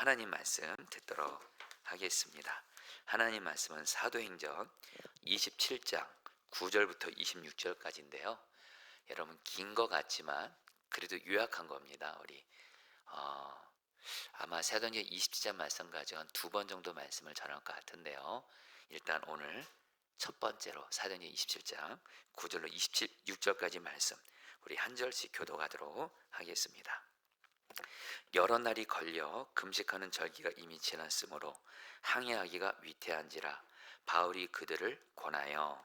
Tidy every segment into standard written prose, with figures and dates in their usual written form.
하나님 말씀 듣도록 하겠습니다. 하나님 말씀은 사도행전 27장 9절부터 26절까지인데요. 여러분 긴 것 같지만 그래도 요약한 겁니다. 우리 아마 사도행전 27장 말씀 가지고 한 2번 정도 말씀을 전할 것 같은데요. 일단 오늘 첫 번째로 사도행전 27장 9절로 26절까지 말씀 우리 한 절씩 교독하도록 하겠습니다. 여러 날이 걸려 금식하는 절기가 이미 지났으므로 항해하기가 위태한지라 바울이 그들을 권하여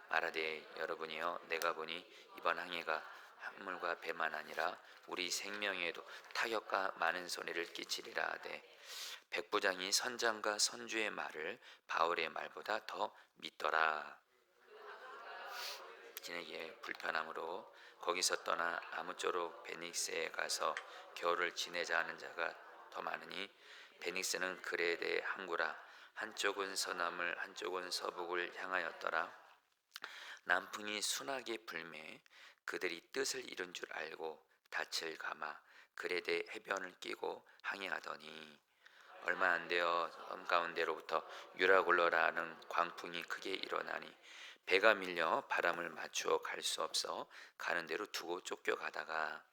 말하되 여러분이여 내가 보니 이번 항해가 한물과 배만 아니라 우리 생명에도 타격과 많은 손해를 끼치리라 하되 백부장이 선장과 선주의 말을 바울의 말보다 더 믿더라. 지내기에 불편함으로 거기서 떠나 아무쪼록 베닉스에 가서 겨울을 지내자 하는 자가 더 많으니 베닉스는 그레데 항구라. 한쪽은 서남을 한쪽은 서북을 향하였더라. 남풍이 순하게 불매 그들이 뜻을 이룬 줄 알고 닻을 감아 그레데 해변을 끼고 항해하더니 얼마 안 되어 섬 가운데로부터 유라굴로라는 광풍이 크게 일어나니 배가 밀려 바람을 맞추어 갈 수 없어 가는 대로 두고 쫓겨가다가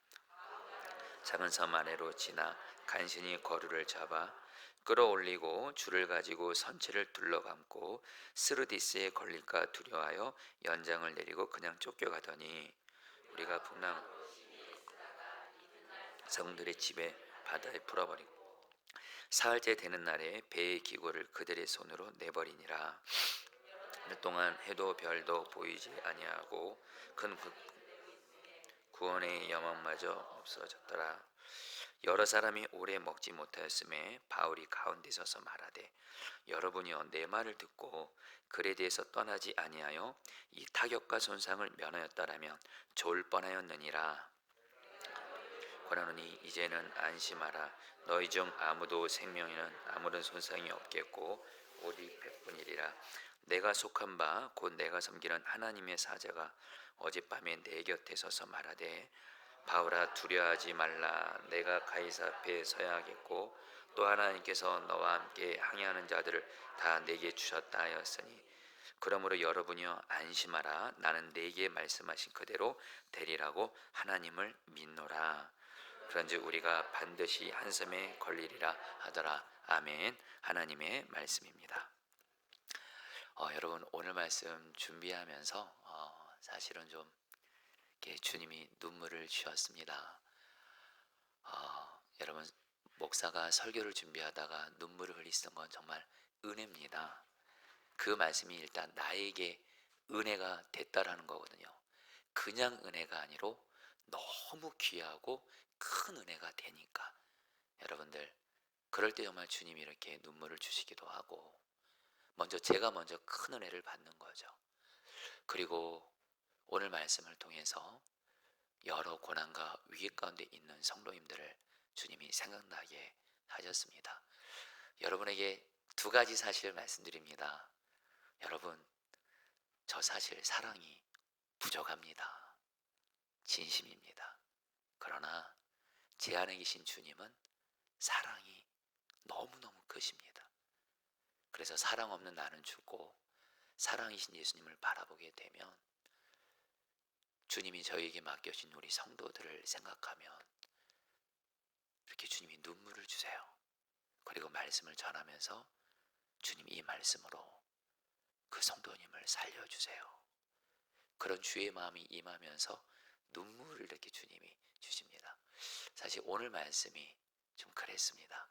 작은 섬 아래로 지나 간신히 거류를 잡아 끌어올리고 줄을 가지고 선체를 둘러감고 스르디스에 걸릴까 두려워하여 연장을 내리고 그냥 쫓겨가더니 우리가 풍랑 성들의 집에 바다에 풀어버리고 사흘째 되는 날에 배의 기구를 그들의 손으로 내버리니라. 그 동안 해도 별도 보이지 아니하고 큰 구원의 영광마저 없어졌더라. 여러 사람이 오래 먹지 못하였음에 바울이 가운데 서서 말하되 여러분이여 내 말을 듣고 그레데에서 떠나지 아니하여 이 타격과 손상을 면하였다라면 좋을 뻔하였느니라. 권하노니 이제는 안심하라. 너희 중 아무도 생명에는 아무런 손상이 없겠고 오직 백분이리라. 내가 속한 바 곧 내가 섬기는 하나님의 사자가 어젯밤에 내 곁에 서서 말하되 바울아 두려워하지 말라. 내가 가이사 앞에 서야 하겠고 또 하나님께서 너와 함께 항해하는 자들을 다 내게 주셨다 하였으니 그러므로 여러분이여 안심하라. 나는 내게 말씀하신 그대로 되리라고 하나님을 믿노라. 그런즉 우리가 반드시 한 섬에 걸리리라 하더라. 아멘. 하나님의 말씀입니다. 여러분 오늘 말씀 준비하면서 사실은 좀 주님이 눈물을 주셨습니다. 여러분 목사가 설교를 준비하다가 눈물을 흘리던 건 정말 은혜입니다. 그 말씀이 일단 나에게 은혜가 됐다라는 거거든요. 그냥 은혜가 아니로 너무 귀하고 큰 은혜가 되니까 여러분들 그럴 때 정말 주님이 이렇게 눈물을 주시기도 하고 제가 먼저 큰 은혜를 받는 거죠. 그리고 오늘 말씀을 통해서 여러 고난과 위기 가운데 있는 성도님들을 주님이 생각나게 하셨습니다. 여러분에게 두 가지 사실을 말씀드립니다. 여러분 저 사실 사랑이 부족합니다. 진심입니다. 그러나 제 안에 계신 주님은 사랑이 너무너무 크십니다. 그래서 사랑 없는 나는 죽고 사랑이신 예수님을 바라보게 되면 주님이 저에게 맡겨진 우리 성도들을 생각하면 이렇게 주님이 눈물을 주세요. 그리고 말씀을 전하면서 주님 이 말씀으로 그 성도님을 살려주세요. 그런 주의 마음이 임하면서 눈물을 이렇게 주님이 주십니다. 사실 오늘 말씀이 좀 그랬습니다.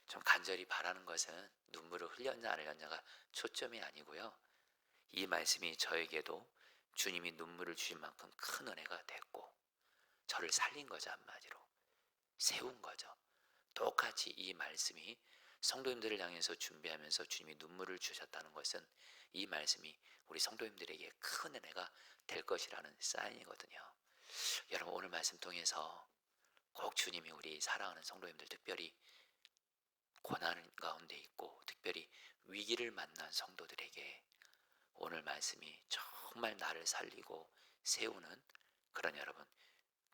좀 간절히 바라는 것은 눈물을 흘렸냐 안 흘렸냐가 초점이 아니고요. 이 말씀이 저에게도 주님이 눈물을 주신 만큼 큰 은혜가 됐고 저를 살린 거죠. 한마디로 세운 거죠. 똑같이 이 말씀이 성도님들을 향해서 준비하면서 주님이 눈물을 주셨다는 것은 이 말씀이 우리 성도님들에게 큰 은혜가 될 것이라는 사인이거든요. 여러분 오늘 말씀 통해서 꼭 주님이 우리 사랑하는 성도님들 특별히 고난 가운데 있고 특별히 위기를 만난 성도들에게 오늘 말씀이 정말 나를 살리고 세우는 그런 여러분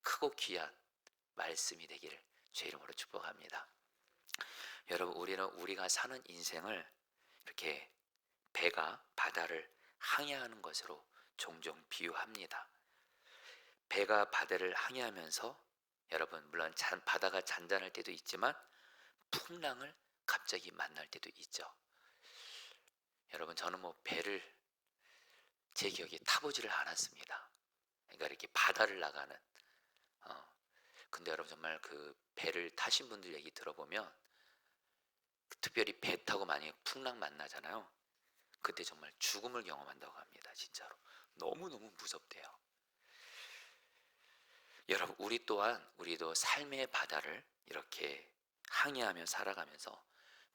크고 귀한 말씀이 되기를 주의 이름으로 축복합니다. 여러분, 우리가 사는 인생을 이렇게 배가 바다를 항해하는 것으로 종종 비유합니다. 배가 바다를 항해하면서 여러분, 물론 바다가 잔잔할 때도 있지만 풍랑을 갑자기 만날 때도 있죠. 여러분, 저는 뭐 배를 제 기억에 타보지를 않았습니다. 그러니까 이렇게 바다를 나가는 근데 여러분, 정말 그 배를 타신 분들 얘기 들어보면 특별히 배 타고 만약에 풍랑 만나잖아요. 그때 정말 죽음을 경험한다고 합니다. 진짜로 너무너무 무섭대요. 여러분, 우리도 삶의 바다를 이렇게 항해하며 살아가면서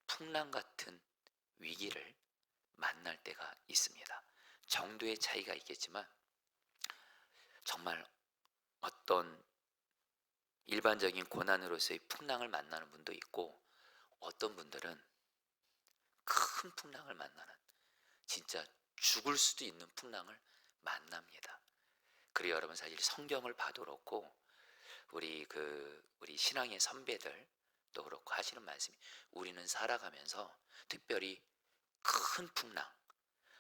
풍랑 같은 위기를 만날 때가 있습니다. 정도의 차이가 있겠지만 정말 어떤 일반적인 고난으로서의 풍랑을 만나는 분도 있고, 어떤 분들은 큰 풍랑을 만나는, 진짜 죽을 수도 있는 풍랑을 만납니다. 그리고 여러분, 사실 성경을 봐도 그렇고 우리 신앙의 선배들도 그렇고 하시는 말씀이, 우리는 살아가면서 특별히 큰 풍랑,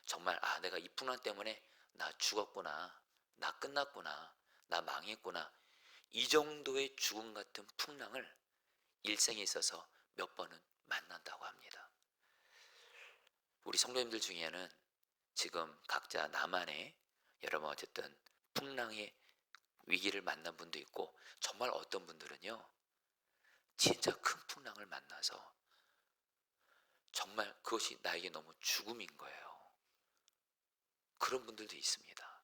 정말 내가 이 풍랑 때문에 나 죽었구나, 나 끝났구나, 나 망했구나, 이 정도의 죽음 같은 풍랑을 일생에 있어서 몇 번은 만난다고 합니다. 우리 성도님들 중에는 지금 각자 나만의 여러분 어쨌든 풍랑의 위기를 만난 분도 있고, 정말 어떤 분들은요 진짜 큰 풍랑을 만나서 정말 그것이 나에게 너무 죽음인 거예요. 그런 분들도 있습니다.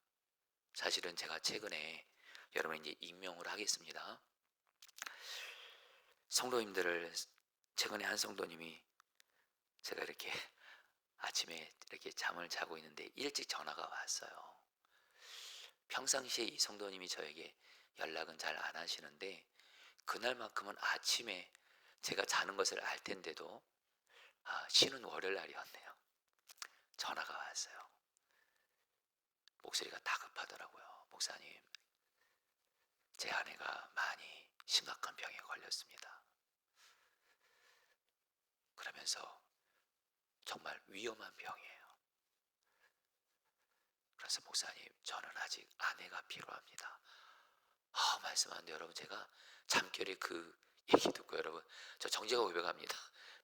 사실은 제가 최근에 여러분 이제 임명을 하겠습니다. 성도님들을, 최근에 한 성도님이, 제가 이렇게 아침에 이렇게 잠을 자고 있는데 일찍 전화가 왔어요. 평상시에 이 성도님이 저에게 연락은 잘 안 하시는데 그날만큼은 아침에 제가 자는 것을 알 텐데도 쉬는 월요일 날이었네요. 전화가 왔어요. 목소리가 다급하더라고요. 목사님, 제 아내가 많이 심각한 병에 걸렸습니다. 그러면서 정말 위험한 병이에요. 그래서 목사님, 저는 아직 아내가 필요합니다. 말씀하는데 여러분, 제가 잠결에 그 얘기 듣고 여러분, 저 정제가 고백합니다.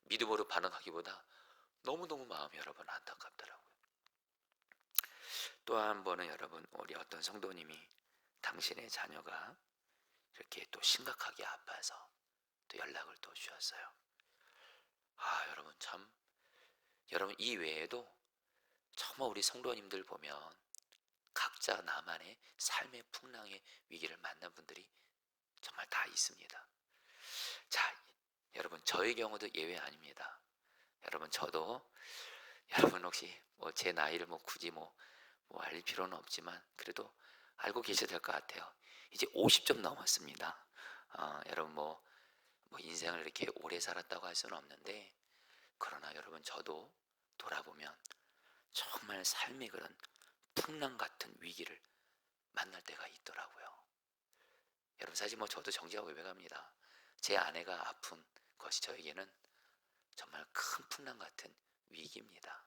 믿음으로 반응하기보다 너무너무 마음이 여러분 안타깝더라고요. 또 한 번은 여러분, 우리 어떤 성도님이 당신의 자녀가 이렇게 또 심각하게 아파서 또 연락을 또 주셨어요. 여러분, 참, 여러분 이 외에도 정말 우리 성도님들 보면 각자 나만의 삶의 풍랑의 위기를 만난 분들이 정말 다 있습니다. 자, 여러분, 저의 경우도 예외 아닙니다. 여러분, 저도 여러분 혹시 뭐 제 나이를 뭐 굳이 뭐 알릴 필요는 없지만 그래도 알고 계셔야 될 것 같아요. 이제 50좀 넘었습니다. 여러분 뭐 인생을 이렇게 오래 살았다고 할 수는 없는데, 그러나 여러분 저도 돌아보면 정말 삶의 그런 풍랑 같은 위기를 만날 때가 있더라고요. 여러분, 사실 뭐 저도 정직하고 고백합니다. 제 아내가 아픈 것이 저에게는 정말 큰 풍랑 같은 위기입니다.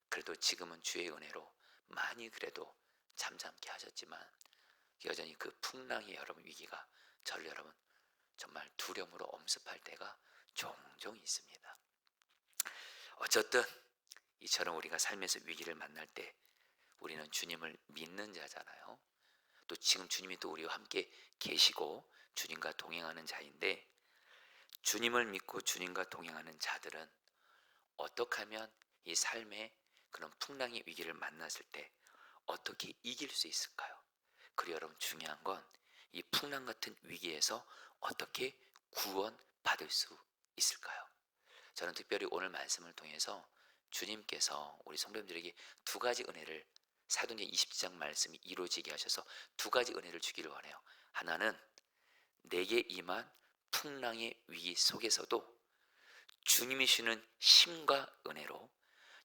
그래도 지금은 주의 은혜로 많이 그래도 잠잠케 하셨지만 여전히 그 풍랑의 여러분 위기가 저를 여러분 정말 두려움으로 엄습할 때가 종종 있습니다. 어쨌든 이처럼 우리가 삶에서 위기를 만날 때 우리는 주님을 믿는 자잖아요. 또 지금 주님이 또 우리와 함께 계시고 주님과 동행하는 자인데, 주님을 믿고 주님과 동행하는 자들은 어떻게 하면 이 삶의 그런 풍랑의 위기를 만났을 때 어떻게 이길 수 있을까요? 그리고 여러분, 중요한 건 이 풍랑 같은 위기에서 어떻게 구원받을 수 있을까요? 저는 특별히 오늘 말씀을 통해서 주님께서 우리 성도님들에게 두 가지 은혜를, 사도행전 20장 말씀이 이루어지게 하셔서 두 가지 은혜를 주기를 원해요. 하나는 내게 임한 풍랑의 위기 속에서도 주님이 주는 힘과 은혜로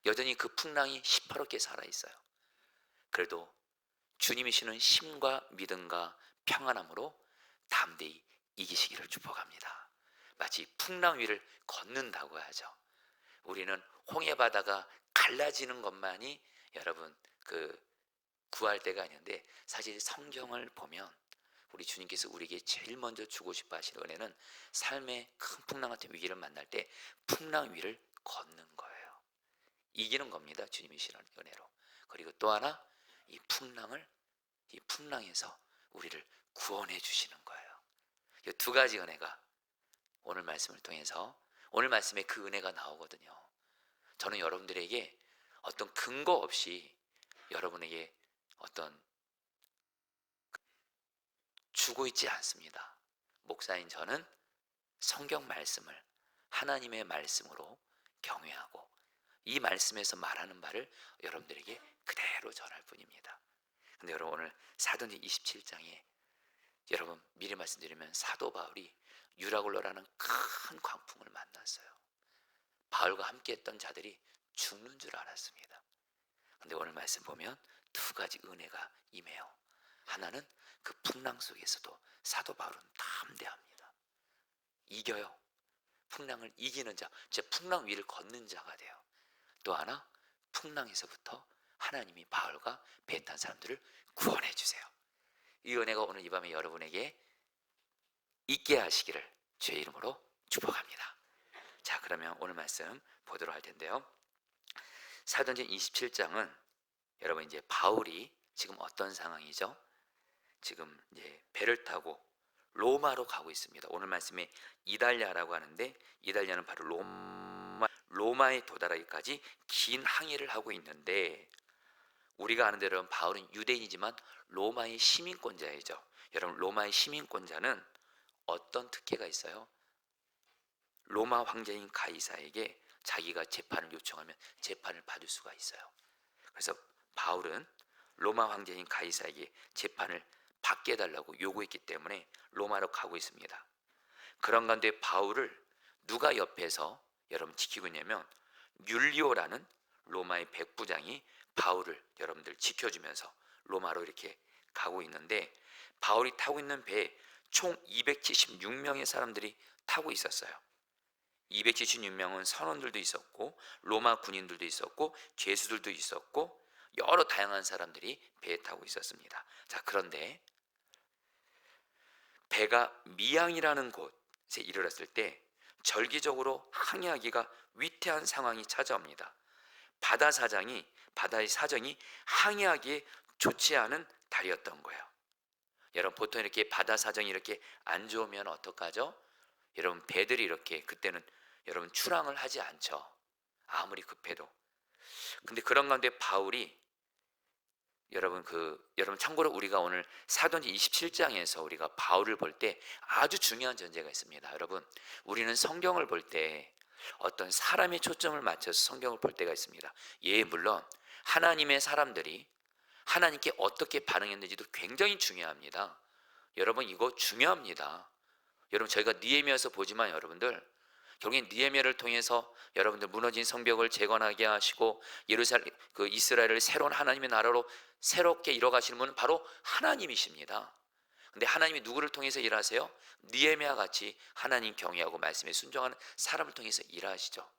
여전히 그 풍랑이 시퍼렇게 살아있어요. 그래도 주님이 주는 힘과 믿음과 평안함으로 담대히 이기시기를 축복합니다. 마치 풍랑 위를 걷는다고 하죠. 우리는 홍해 바다가 갈라지는 것만이 여러분 구할 때가 아닌데, 사실 성경을 보면 우리 주님께서 우리에게 제일 먼저 주고 싶어 하시는 은혜는 삶의 큰 풍랑 같은 위기를 만날 때 풍랑 위를 걷는 거예요. 이기는 겁니다. 주님이 주시는 은혜로. 그리고 또 하나, 이 풍랑에서 우리를 구원해 주시는 거예요. 이 두 가지 은혜가 오늘 말씀을 통해서, 오늘 말씀에 그 은혜가 나오거든요. 저는 여러분들에게 어떤 근거 없이 여러분에게 어떤 주고 있지 않습니다. 목사인 저는 성경 말씀을 하나님의 말씀으로 경외하고 이 말씀에서 말하는 바를 여러분들에게 그대로 전할 뿐입니다. 근데 여러분, 오늘 사도행전 27장에 여러분 미리 말씀드리면 사도 바울이 유라굴로라는 큰 광풍을 만났어요. 바울과 함께 했던 자들이 죽는 줄 알았습니다. 근데 오늘 말씀 보면 두 가지 은혜가 임해요. 하나는 그 풍랑 속에서도 사도 바울은 담대합니다. 이겨요. 풍랑을 이기는 자, 즉 풍랑 위를 걷는 자가 돼요. 또 하나, 풍랑에서부터 하나님이 바울과 배에 탄 사람들을 구원해 주세요. 이 은혜가 오늘 이 밤에 여러분에게 있게 하시기를 주의 이름으로 축복합니다. 자, 그러면 오늘 말씀 보도록 할 텐데요. 사도행전 27장은 여러분 이제 바울이 지금 어떤 상황이죠? 지금 이제 배를 타고 로마로 가고 있습니다. 오늘 말씀에 이달리아라고 하는데, 이달리아는 바로 로마에 도달하기까지 긴 항해를 하고 있는데, 우리가 아는 대로 바울은 유대인이지만 로마의 시민권자이죠. 여러분, 로마의 시민권자는 어떤 특혜가 있어요? 로마 황제인 가이사에게 자기가 재판을 요청하면 재판을 받을 수가 있어요. 그래서 바울은 로마 황제인 가이사에게 재판을 받게 해달라고 요구했기 때문에 로마로 가고 있습니다. 그런 가운데 바울을 누가 옆에서 여러분 지키고 있냐면, 율리오라는 로마의 백부장이 바울을 여러분들 지켜주면서 로마로 이렇게 가고 있는데, 바울이 타고 있는 배에 총 276명의 사람들이 타고 있었어요. 276명은 선원들도 있었고 로마 군인들도 있었고 죄수들도 있었고 여러 다양한 사람들이 배에 타고 있었습니다. 자, 그런데 배가 미양이라는 곳에 이르렀을 때 절기적으로 항해하기가 위태한 상황이 찾아옵니다. 바다의 사정이 항해하기에 좋지 않은 달이었던 거예요. 여러분, 보통 이렇게 바다 사정이 이렇게 안 좋으면 어떡하죠? 여러분, 배들이 이렇게 그때는 여러분 출항을 하지 않죠. 아무리 급해도. 근데 그런 가운데 바울이 여러분 참고로 우리가 오늘 사도행전 27장에서 우리가 바울을 볼 때 아주 중요한 전제가 있습니다. 여러분, 우리는 성경을 볼 때 어떤 사람의 초점을 맞춰서 성경을 볼 때가 있습니다. 예, 물론 하나님의 사람들이 하나님께 어떻게 반응했는지도 굉장히 중요합니다. 여러분, 이거 중요합니다. 여러분, 저희가 느헤미야서 보지만 여러분들 결국엔 느헤미야를 통해서 여러분들 무너진 성벽을 재건하게 하시고 이스라엘을 새로운 하나님의 나라로 새롭게 이뤄가시는 분은 바로 하나님이십니다. 근데 하나님이 누구를 통해서 일하세요? 느헤미야 같이 하나님 경외하고 말씀에 순종하는 사람을 통해서 일하시죠.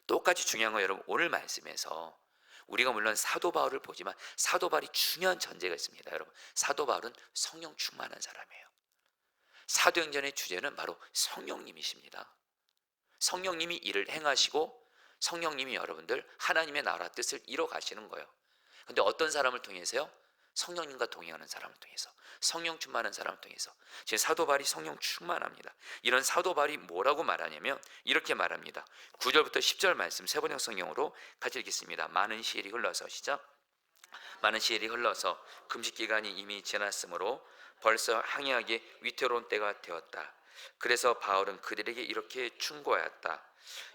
똑같이 중요한 건 여러분, 오늘 말씀에서 우리가 물론 사도 바울을 보지만 사도 바울이 중요한 전제가 있습니다. 여러분, 사도 바울은 성령 충만한 사람이에요. 사도행전의 주제는 바로 성령님이십니다. 성령님이 일을 행하시고 성령님이 여러분들 하나님의 나라 뜻을 이뤄 가시는 거예요. 근데 어떤 사람을 통해서요? 성령님과 동행하는 사람을 통해서, 성령 충만한 사람을 통해서. 제 사도 바울이 성령 충만합니다. 이런 사도 바울이 뭐라고 말하냐면 이렇게 말합니다. 9절부터 10절 말씀 세번역 성경으로 같이 읽겠습니다. 많은 시일이 흘러서, 시작. 많은 시일이 흘러서 금식 기간이 이미 지났으므로 벌써 항해하기 위태로운 때가 되었다. 그래서 바울은 그들에게 이렇게 충고하였다.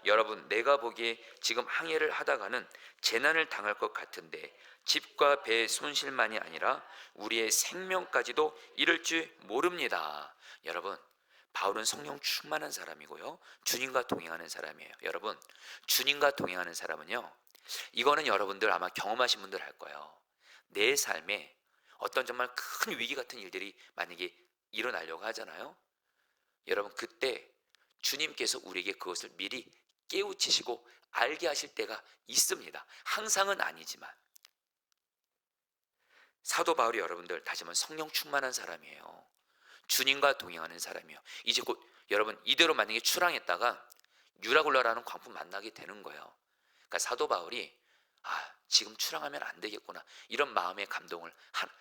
여러분, 내가 보기에 지금 항해를 하다가는 재난을 당할 것 같은데 집과 배의 손실만이 아니라 우리의 생명까지도 이를 줄 모릅니다. 여러분, 바울은 성령 충만한 사람이고요, 주님과 동행하는 사람이에요. 여러분, 주님과 동행하는 사람은요, 이거는 여러분들 아마 경험하신 분들 할 거예요. 내 삶에 어떤 정말 큰 위기 같은 일들이 만약에 일어나려고 하잖아요. 여러분, 그때 주님께서 우리에게 그것을 미리 깨우치시고 알게 하실 때가 있습니다. 항상은 아니지만. 사도 바울이 여러분들 다시 한번 성령 충만한 사람이에요. 주님과 동행하는 사람이에요. 이제 곧 여러분 이대로 만약에 출항했다가 유라굴라라는 광풍 만나게 되는 거예요. 그러니까 사도 바울이 지금 출항하면 안 되겠구나, 이런 마음의 감동을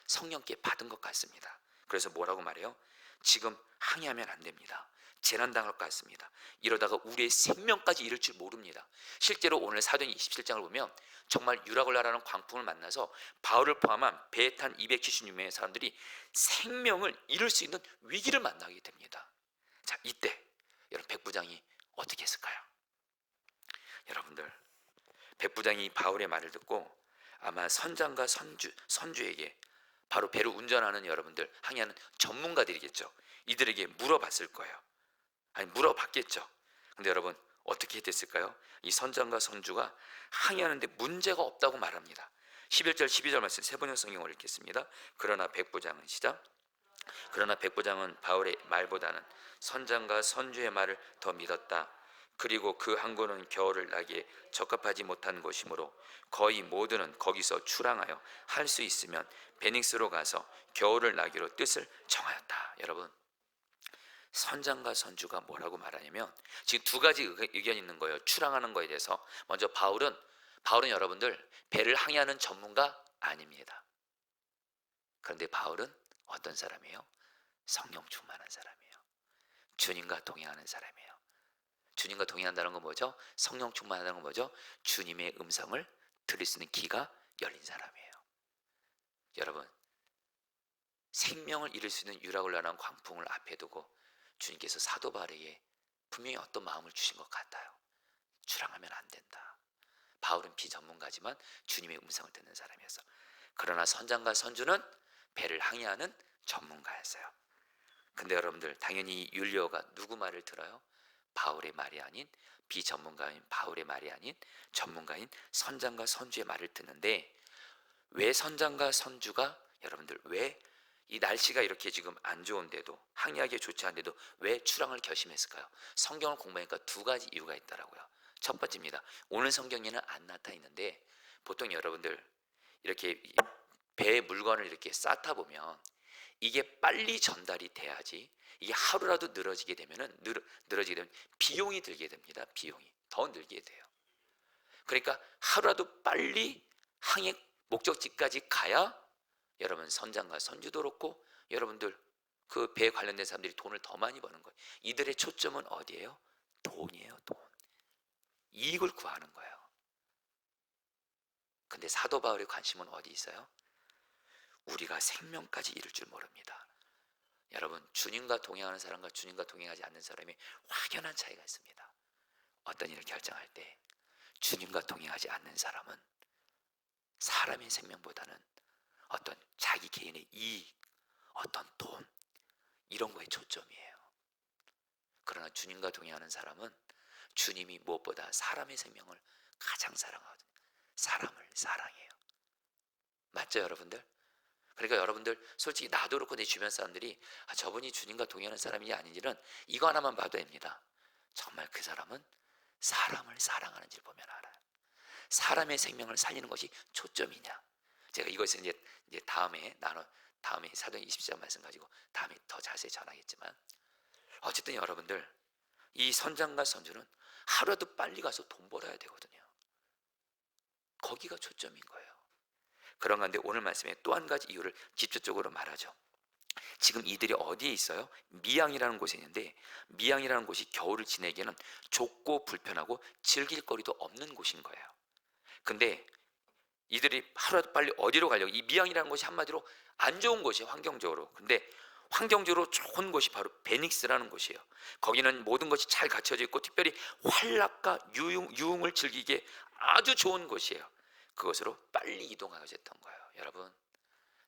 성령께 받은 것 같습니다. 그래서 뭐라고 말해요? 지금 항해하면 안 됩니다. 재난당할 것 같습니다. 이러다가 우리의 생명까지 잃을 줄 모릅니다. 실제로 오늘 사도행 27장을 보면 정말 유라굴라라는 광풍을 만나서 바울을 포함한 배에 탄 276명의 사람들이 생명을 잃을 수 있는 위기를 만나게 됩니다. 자, 이때 여러분 백부장이 어떻게 했을까요? 여러분들, 백부장이 바울의 말을 듣고 아마 선장과 선주에게, 바로 배를 운전하는 여러분들, 항해하는 전문가들이겠죠, 이들에게 물어봤을 거예요. 물어봤겠죠. 근데 여러분 어떻게 됐을까요? 이 선장과 선주가 항해하는데 문제가 없다고 말합니다. 11절 12절 말씀 세 번역 성경을 읽겠습니다. 그러나 백부장은 시작. 그러나 백부장은 바울의 말보다는 선장과 선주의 말을 더 믿었다. 그리고 그 항구는 겨울을 나기에 적합하지 못한 곳이므로 거의 모두는 거기서 출항하여 할 수 있으면 베닉스로 가서 겨울을 나기로 뜻을 정하였다. 여러분, 선장과 선주가 뭐라고 말하냐면 지금 두 가지 의견이 있는 거예요. 출항하는 거에 대해서. 먼저 바울은 여러분들 배를 항해하는 전문가 아닙니다. 그런데 바울은 어떤 사람이에요? 성령 충만한 사람이에요. 주님과 동행하는 사람이에요. 주님과 동행한다는 건 뭐죠? 성령 충만하다는 건 뭐죠? 주님의 음성을 들을 수 있는 귀가 열린 사람이에요. 여러분, 생명을 잃을 수 있는 유라굴라라는 광풍을 앞에 두고 주님께서 사도 바울에게 분명히 어떤 마음을 주신 것 같아요. 출항하면 안 된다. 바울은 비전문가지만 주님의 음성을 듣는 사람이었어. 그러나 선장과 선주는 배를 항해하는 전문가였어요. 근데 여러분들, 당연히 율리오가 누구 말을 들어요? 바울의 말이 아닌, 비전문가인 바울의 말이 아닌 전문가인 선장과 선주의 말을 듣는데, 왜 선장과 선주가, 여러분들, 왜 이 날씨가 이렇게 지금 안 좋은데도, 항해하기 좋지 않은데도 왜 출항을 결심했을까요? 성경을 공부하니까 두 가지 이유가 있더라고요. 첫 번째입니다. 오늘 성경에는 안 나타 있는데, 보통 여러분들 이렇게 배에 물건을 이렇게 쌓다 보면 이게 빨리 전달이 돼야지, 이게 하루라도 늘어지게 되면 비용이 들게 됩니다. 비용이 더 늘게 돼요. 그러니까 하루라도 빨리 항해 목적지까지 가야 여러분 선장과 선주도 그렇고 여러분들 그 배에 관련된 사람들이 돈을 더 많이 버는 거예요. 이들의 초점은 어디예요? 돈이에요. 돈. 이익을 구하는 거예요. 근데 사도 바울의 관심은 어디 있어요? 우리가 생명까지 잃을 줄 모릅니다. 여러분, 주님과 동행하는 사람과 주님과 동행하지 않는 사람이 확연한 차이가 있습니다. 어떤 일을 결정할 때 주님과 동행하지 않는 사람은 사람의 생명보다는 어떤 자기 개인의 이익, 어떤 돈, 이런 거에 초점이에요. 그러나 주님과 동행하는 사람은 주님이 무엇보다 사람의 생명을 가장 사랑하거든요. 사람을 사랑해요. 맞죠, 여러분들? 그러니까 여러분들, 솔직히 나도 그렇고 내 주변 사람들이 저분이 주님과 동행하는 사람인지 아닌지는 이거 하나만 봐도 됩니다. 정말 그 사람은 사람을 사랑하는지를 보면 알아요. 사람의 생명을 살리는 것이 초점이냐. 제가 이것을 이제 다음에 사도행 20장 말씀 가지고 다음에 더 자세히 전하겠지만, 어쨌든 여러분들, 이 선장과 선주는 하루라도 빨리 가서 돈 벌어야 되거든요. 거기가 초점인 거예요. 그런 가운데 오늘 말씀에 또 한 가지 이유를 직접적으로 말하죠. 지금 이들이 어디에 있어요? 미양이라는 곳에 있는데, 미양이라는 곳이 겨울을 지내기에는 좁고 불편하고 즐길 거리도 없는 곳인 거예요. 근데 이들이 하루라도 빨리 어디로 가려고, 이 미양이라는 곳이 한마디로 안 좋은 곳이에요, 환경적으로. 근데 환경적으로 좋은 곳이 바로 베닉스라는 곳이에요. 거기는 모든 것이 잘 갖춰져 있고 특별히 환락과 유흥을 즐기기에 아주 좋은 곳이에요. 그것으로 빨리 이동하겠던 거예요. 여러분,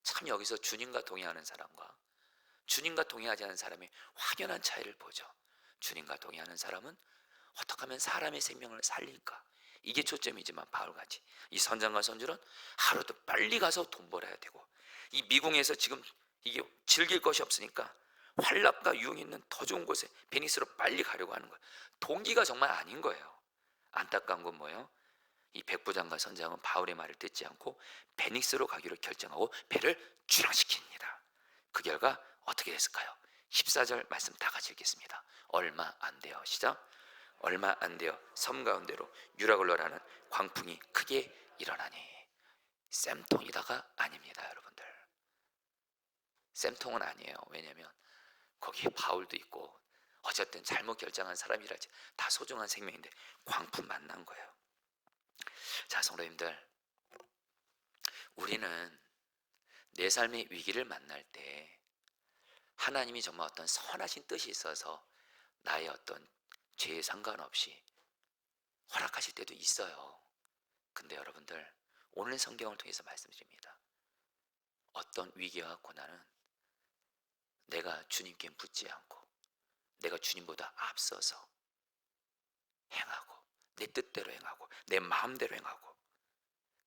참 여기서 주님과 동행하는 사람과 주님과 동행하지 않은 사람의 확연한 차이를 보죠. 주님과 동행하는 사람은 어떻게 하면 사람의 생명을 살릴까, 이게 초점이지만 바울같이 이 선장과 선주는 하루도 빨리 가서 돈 벌어야 되고, 이 미궁에서 지금 이게 즐길 것이 없으니까 환락과 유흥이 있는 더 좋은 곳에 베니스로 빨리 가려고 하는 거예요. 동기가 정말 아닌 거예요. 안타까운 건 뭐예요? 이 백부장과 선장은 바울의 말을 듣지 않고 베니스로 가기로 결정하고 배를 출항시킵니다. 그 결과 어떻게 됐을까요? 14절 말씀 다 같이 읽겠습니다. 얼마 안 돼요. 시작. 얼마 안 돼요. 섬 가운데로 유라굴로라는 광풍이 크게 일어나니. 쌤통이다가 아닙니다, 여러분들. 쌤통은 아니에요. 왜냐하면 거기에 바울도 있고 어쨌든 잘못 결정한 사람이라지 다 소중한 생명인데 광풍 만난 거예요. 자, 성도님들, 우리는 내 삶의 위기를 만날 때 하나님이 정말 어떤 선하신 뜻이 있어서 나의 어떤 죄에 상관없이 허락하실 때도 있어요. 근데 여러분들, 오늘 성경을 통해서 말씀드립니다. 어떤 위기와 고난은 내가 주님께 묻지 않고 내가 주님보다 앞서서 행하고 내 뜻대로 행하고 내 마음대로 행하고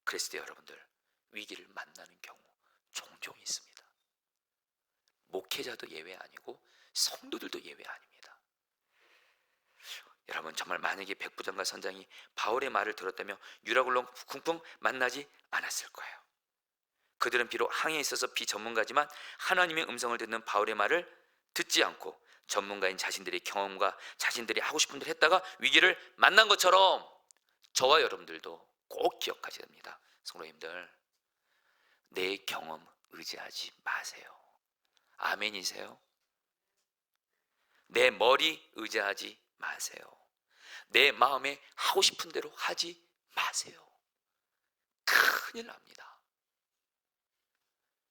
그랬을 때 여러분들 위기를 만나는 경우 종종 있습니다. 목회자도 예외 아니고 성도들도 예외 아닙니다. 여러분, 정말 만약에 백부장과 선장이 바울의 말을 들었다면 유라굴로 쿵쿵 만나지 않았을 거예요. 그들은 비록 항해에 있어서 비전문가지만 하나님의 음성을 듣는 바울의 말을 듣지 않고 전문가인 자신들의 경험과 자신들이 하고 싶은 대로 했다가 위기를 만난 것처럼 저와 여러분들도 꼭 기억하셔야 됩니다. 성도님들, 내 경험 의지하지 마세요. 아멘이세요? 내 머리 의지하지 마세요. 내 마음에 하고 싶은 대로 하지 마세요. 큰일 납니다.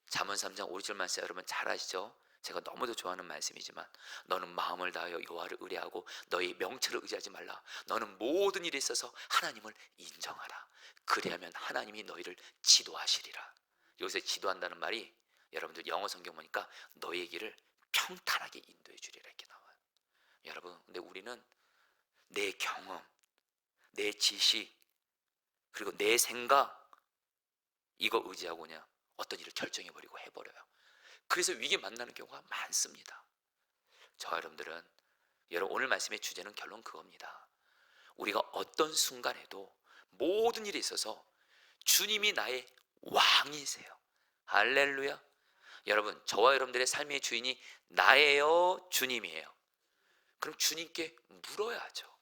잠언 3장 5절 말씀 여러분 잘 아시죠? 제가 너무도 좋아하는 말씀이지만 너는 마음을 다하여 여호와를 의뢰하고 너의 명철을 의지하지 말라. 너는 모든 일에 있어서 하나님을 인정하라. 그리하면 하나님이 너희를 지도하시리라. 여기서 지도한다는 말이 여러분들 영어 성경 보니까 너의 길을 평탄하게 인도해 주리라 이렇게 나와요. 여러분, 근데 우리는 내 경험, 내 지식, 그리고 내 생각 이거 의지하고 그냥 어떤 일을 결정해버리고 해버려요. 그래서 위기 만나는 경우가 많습니다. 저와 여러분들은 여러분 오늘 말씀의 주제는 결론 그겁니다. 우리가 어떤 순간에도 모든 일에 있어서 주님이 나의 왕이세요. 할렐루야. 여러분, 저와 여러분들의 삶의 주인이 나예요, 주님이에요? 그럼 주님께 물어야죠.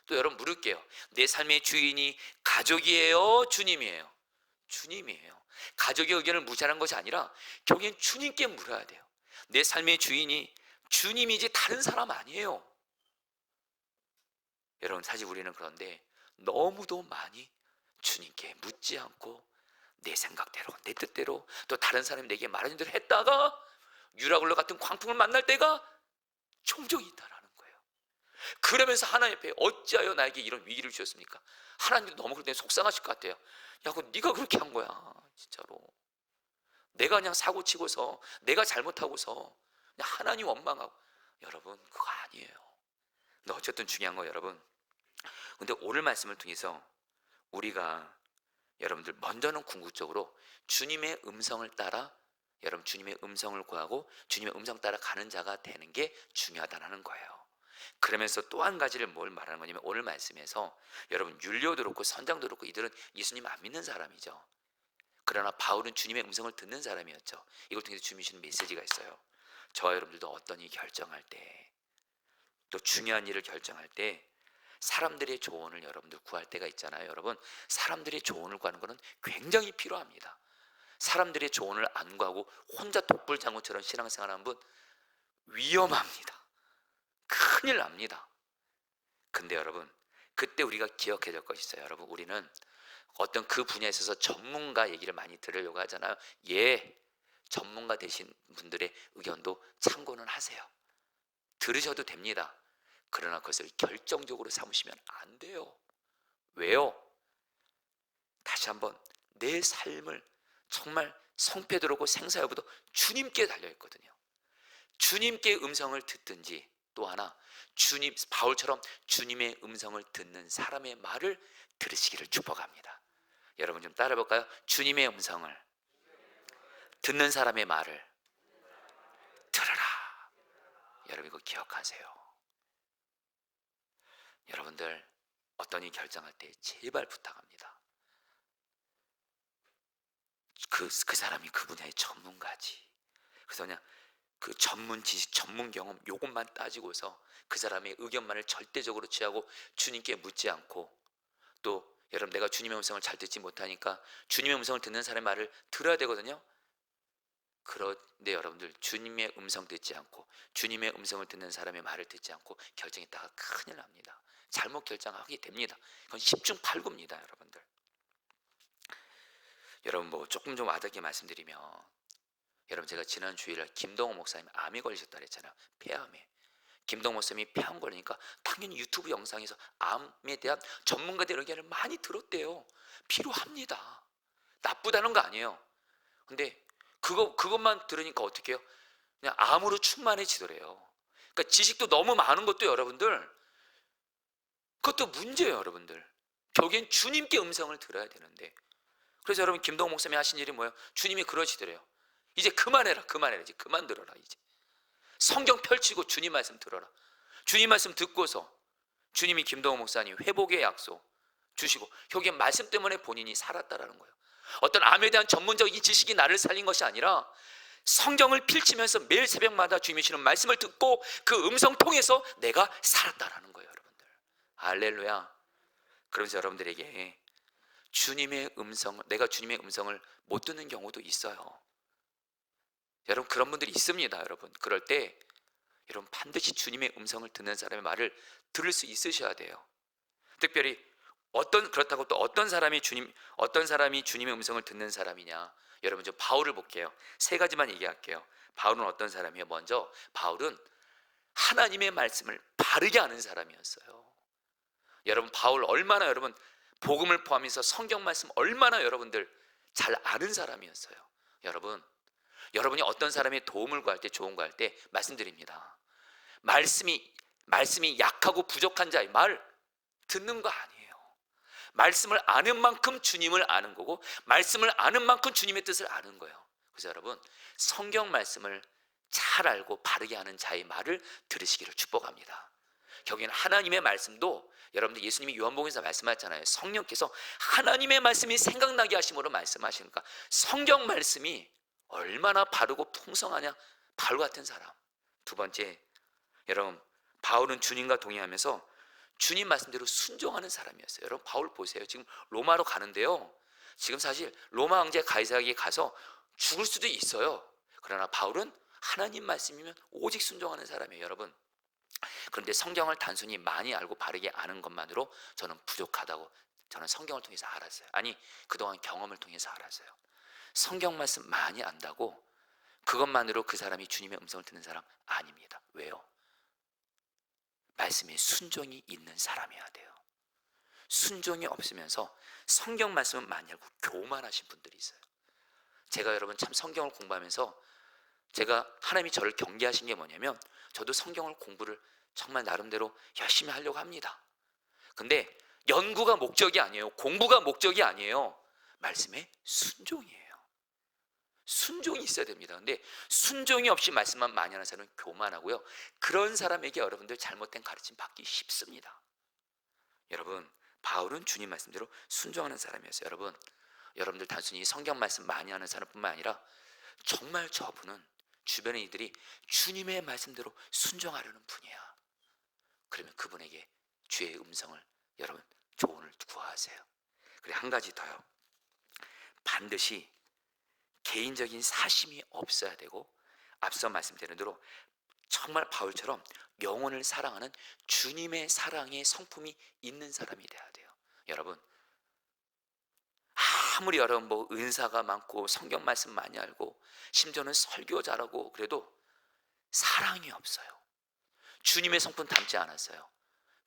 또 여러분 물을게요. 내 삶의 주인이 가족이에요, 주님이에요? 주님이에요. 가족의 의견을 무시하는 것이 아니라 결국엔 주님께 물어야 돼요. 내 삶의 주인이 주님이지 다른 사람 아니에요. 여러분, 사실 우리는 그런데 너무도 많이 주님께 묻지 않고 내 생각대로 내 뜻대로 또 다른 사람이 내게 말하는 대로 했다가 유라굴로 같은 광풍을 만날 때가 종종 있다라는 거예요. 그러면서 하나님 앞에 어찌하여 나에게 이런 위기를 주셨습니까? 하나님도 너무 그럴 때 속상하실 것 같아요. 야, 그거 네가 그렇게 한 거야. 진짜로 내가 그냥 사고치고서 내가 잘못하고서 그냥 하나님 원망하고. 여러분, 그거 아니에요. 근데 어쨌든 중요한 거 여러분, 근데 오늘 말씀을 통해서 우리가 여러분들 먼저는 궁극적으로 주님의 음성을 따라 여러분 주님의 음성을 구하고 주님의 음성 따라 가는 자가 되는 게 중요하다는 거예요. 그러면서 또 한 가지를 뭘 말하는 거냐면 오늘 말씀에서 여러분 율리오도 그렇고 선장도 그렇고 이들은 예수님 안 믿는 사람이죠. 그러나 바울은 주님의 음성을 듣는 사람이었죠. 이걸 통해서 주님이 주는 메시지가 있어요. 저와 여러분들도 어떤 일 결정할 때 또 중요한 일을 결정할 때 사람들의 조언을 여러분들 구할 때가 있잖아요. 여러분, 사람들의 조언을 구하는 것은 굉장히 필요합니다. 사람들의 조언을 안 구하고 혼자 독불장군처럼 신앙생활하는 분 위험합니다. 큰일 납니다. 근데 여러분, 그때 우리가 기억해야 될 것이 있어요. 여러분, 우리는 어떤 그 분야에 있어서 전문가 얘기를 많이 들으려고 하잖아요. 예, 전문가 되신 분들의 의견도 참고는 하세요. 들으셔도 됩니다. 그러나 그것을 결정적으로 삼으시면 안 돼요. 왜요? 다시 한번 내 삶을 정말 성패드로고 생사여부도 주님께 달려있거든요. 주님께 음성을 듣든지 또 하나 주님 바울처럼 주님의 음성을 듣는 사람의 말을 들으시기를 축복합니다. 여러분 좀 따라해 볼까요? 주님의 음성을 듣는 사람의 말을 들으라. 여러분 이거 기억하세요. 여러분들 어떤 일 결정할 때 제발 부탁합니다. 그 사람이 그 분야의 전문가지. 그래서 그냥 그 전문 지식, 전문 경험 요것만 따지고서 그 사람의 의견만을 절대적으로 취하고 주님께 묻지 않고, 또 여러분 내가 주님의 음성을 잘 듣지 못하니까 주님의 음성을 듣는 사람의 말을 들어야 되거든요. 그런데 여러분들 주님의 음성 듣지 않고 주님의 음성을 듣는 사람의 말을 듣지 않고 결정했다가 큰일 납니다. 잘못 결정하게 됩니다. 그건 10중 8구입니다 여러분들. 여러분 뭐 조금 좀 와닿게 말씀드리면, 여러분 제가 지난 주일날 김동호 목사님 암에 걸리셨다 그랬잖아요. 폐암에. 김동호 목사님이 폐암 걸리니까 당연히 유튜브 영상에서 암에 대한 전문가들의 의견을 많이 들었대요. 필요합니다. 나쁘다는 거 아니에요. 근데 그것만 들으니까 어떻게 해요? 그냥 암으로 충만해지더래요. 그러니까 지식도 너무 많은 것도 여러분들, 그것도 문제예요 여러분들. 결국엔 주님께 음성을 들어야 되는데, 그래서 여러분 김동호 목사님이 하신 일이 뭐예요? 주님이 그러시더래요. 이제 그만해라, 이제 그만 들어라. 이제 성경 펼치고 주님 말씀 들어라. 주님 말씀 듣고서 주님이 김동호 목사님 회복의 약속 주시고, 여기에 말씀 때문에 본인이 살았다라는 거예요. 어떤 암에 대한 전문적인 지식이 나를 살린 것이 아니라 성경을 펼치면서 매일 새벽마다 주님이 주시는 말씀을 듣고 그 음성 통해서 내가 살았다라는 거예요 여러분들. 할렐루야. 그러면서 여러분들에게 주님의 음성, 내가 주님의 음성을 못 듣는 경우도 있어요. 여러분 그런 분들이 있습니다. 여러분 그럴 때 여러분 반드시 주님의 음성을 듣는 사람의 말을 들을 수 있으셔야 돼요. 특별히 그렇다고 또 어떤 사람이 주님의 음성을 듣는 사람이냐? 여러분 저 바울을 볼게요. 세 가지만 얘기할게요. 바울은 어떤 사람이에요? 먼저 바울은 하나님의 말씀을 바르게 아는 사람이었어요. 여러분 바울 얼마나, 여러분 복음을 포함해서 성경 말씀 얼마나 여러분들 잘 아는 사람이었어요. 여러분이 어떤 사람의 도움을 구할 때, 좋은 거 할 때 말씀드립니다. 말씀이 약하고 부족한 자의 말 듣는 거 아니에요. 말씀을 아는 만큼 주님을 아는 거고, 말씀을 아는 만큼 주님의 뜻을 아는 거예요. 그래서 여러분 성경 말씀을 잘 알고 바르게 하는 자의 말을 들으시기를 축복합니다. 결국에는 하나님의 말씀도, 여러분들 예수님이 요한복음에서 말씀하셨잖아요. 성령께서 하나님의 말씀이 생각나게 하심으로 말씀하시니까 성경 말씀이 얼마나 바르고 풍성하냐. 바울 같은 사람. 두 번째, 여러분 바울은 주님과 동행하면서 주님 말씀대로 순종하는 사람이었어요. 여러분 바울 보세요. 지금 로마로 가는데요, 지금 사실 로마 황제 가이사에게 가서 죽을 수도 있어요. 그러나 바울은 하나님 말씀이면 오직 순종하는 사람이에요 여러분. 그런데 성경을 단순히 많이 알고 바르게 아는 것만으로 저는 부족하다고, 저는 성경을 통해서 알았어요. 아니 그동안 경험을 통해서 알았어요. 성경 말씀 많이 안다고 그것만으로 그 사람이 주님의 음성을 듣는 사람 아닙니다. 왜요? 말씀에 순종이 있는 사람이어야 돼요. 순종이 없으면서 성경 말씀은 많이 알고 교만하신 분들이 있어요. 제가 여러분 참 성경을 공부하면서 제가 하나님이 저를 경계하신 게 뭐냐면, 저도 성경을 공부를 정말 나름대로 열심히 하려고 합니다. 근데 연구가 목적이 아니에요. 공부가 목적이 아니에요. 말씀에 순종이에요. 순종이 있어야 됩니다. 근데 순종이 없이 말씀만 많이 하는 사람은 교만하고요, 그런 사람에게 여러분들 잘못된 가르침 받기 쉽습니다. 여러분 바울은 주님 말씀대로 순종하는 사람이었어요. 여러분들 단순히 성경 말씀 많이 하는 사람뿐만 아니라 정말 저분은 주변의 이들이 주님의 말씀대로 순종하려는 분이야. 그러면 그분에게 주의 음성을, 여러분 조언을 구하세요. 그리고 한 가지 더요. 반드시 개인적인 사심이 없어야 되고, 앞서 말씀드린 대로 정말 바울처럼 영혼을 사랑하는 주님의 사랑의 성품이 있는 사람이 돼야 돼요. 여러분 아무리 여러분 뭐 은사가 많고 성경 말씀 많이 알고 심지어는 설교 잘하고 그래도 사랑이 없어요. 주님의 성품 닮지 않았어요.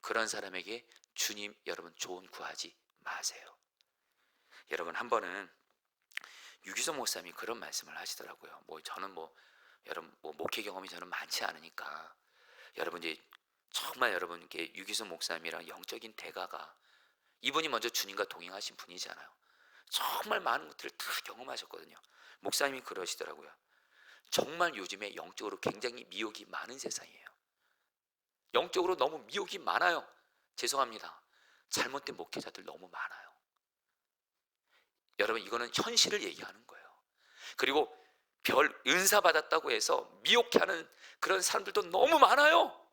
그런 사람에게 주님 여러분 조언 구하지 마세요. 여러분 한 번은 유기성 목사님이 그런 말씀을 하시더라고요. 저는 여러분 목회 경험이 저는 많지 않으니까, 여러분 이제 정말 여러분께 유기성 목사님이랑 영적인 대가가, 이분이 먼저 주님과 동행하신 분이잖아요. 정말 많은 것들을 다 경험하셨거든요. 목사님이 그러시더라고요. 정말 요즘에 영적으로 굉장히 미혹이 많은 세상이에요. 영적으로 너무 미혹이 많아요. 죄송합니다. 잘못된 목회자들 너무 많아요. 여러분, 이거는 현실을 얘기하는 거예요. 그리고 별 은사 받았다고 해서 미혹해 하는 그런 사람들도 너무 많아요.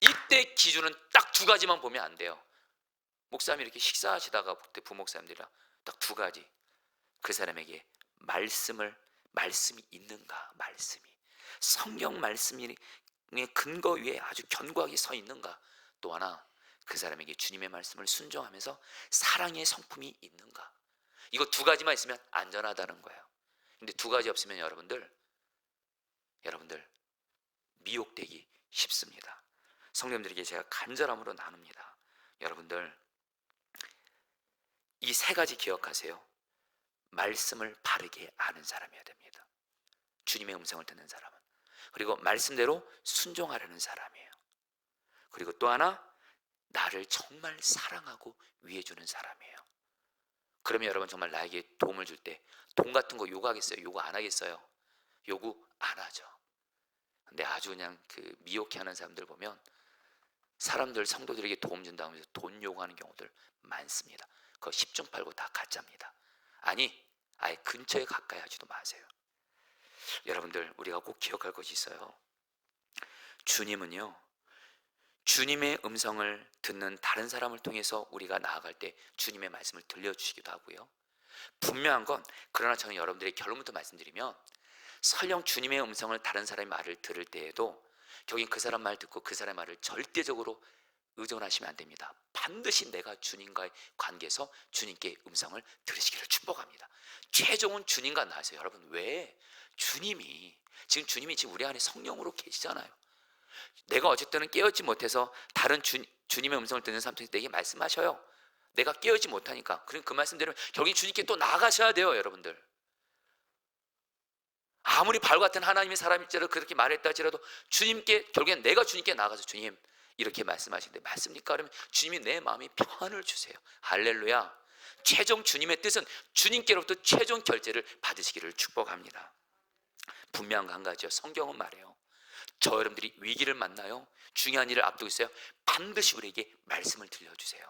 이때 기준은 딱 두 가지만 보면 안 돼요. 목사님이 이렇게 식사하시다가 그때 부목사님들이랑 딱 두 가지. 그 사람에게 말씀이 있는가, 말씀이 성경 말씀의 근거 위에 아주 견고하게 서 있는가, 또 하나 그 사람에게 주님의 말씀을 순종하면서 사랑의 성품이 있는가. 이거 두 가지만 있으면 안전하다는 거예요. 근데 두 가지 없으면 여러분들 미혹되기 쉽습니다. 성도님들에게 제가 간절함으로 나눕니다. 여러분들 이 세 가지 기억하세요. 말씀을 바르게 아는 사람이어야 됩니다. 주님의 음성을 듣는 사람은. 그리고 말씀대로 순종하려는 사람이에요. 그리고 또 하나, 나를 정말 사랑하고 위해주는 사람이에요. 그러면 여러분 정말 나에게 도움을 줄 때 돈 같은 거 요구하겠어요? 요구 안 하겠어요? 요구 안 하죠. 근데 아주 그냥 그 미혹해 하는 사람들 보면 사람들 성도들에게 도움 준다고 하면서 돈 요구하는 경우들 많습니다. 그거 10중 8구 다 가짜입니다. 아니, 아예 근처에 가까이 하지도 마세요. 여러분들 우리가 꼭 기억할 것이 있어요. 주님은요, 주님의 음성을 듣는 다른 사람을 통해서 우리가 나아갈 때 주님의 말씀을 들려주시기도 하고요. 분명한 건, 그러나 저는 여러분들의 결론부터 말씀드리면, 설령 주님의 음성을 다른 사람의 말을 들을 때에도 결국엔 그 사람 말 듣고 그 사람의 말을 절대적으로 의존하시면 안 됩니다. 반드시 내가 주님과의 관계에서 주님께 음성을 들으시기를 축복합니다. 최종은 주님과 나세요. 여러분, 왜? 주님이 지금 우리 안에 성령으로 계시잖아요. 내가 어쨌든 깨어있지 못해서 다른 주님의 음성을 듣는 사람들이 내게 말씀하셔요. 내가 깨어있지 못하니까. 그럼 그 말씀대로 결국엔 주님께 또 나아가셔야 돼요. 여러분들, 아무리 바울 같은 하나님의 사람일지라도 그렇게 말했다 할지라도 주님께, 결국엔 내가 주님께 나가서 주님 이렇게 말씀하시는데 맞습니까? 그러면 주님이 내 마음에 평안을 주세요. 할렐루야. 최종 주님의 뜻은 주님께로부터 최종 결제를 받으시기를 축복합니다. 분명한 거 한 가지요. 성경은 말해요. 저 여러분들이 위기를 만나요, 중요한 일을 앞두고 있어요, 반드시 우리에게 말씀을 들려주세요.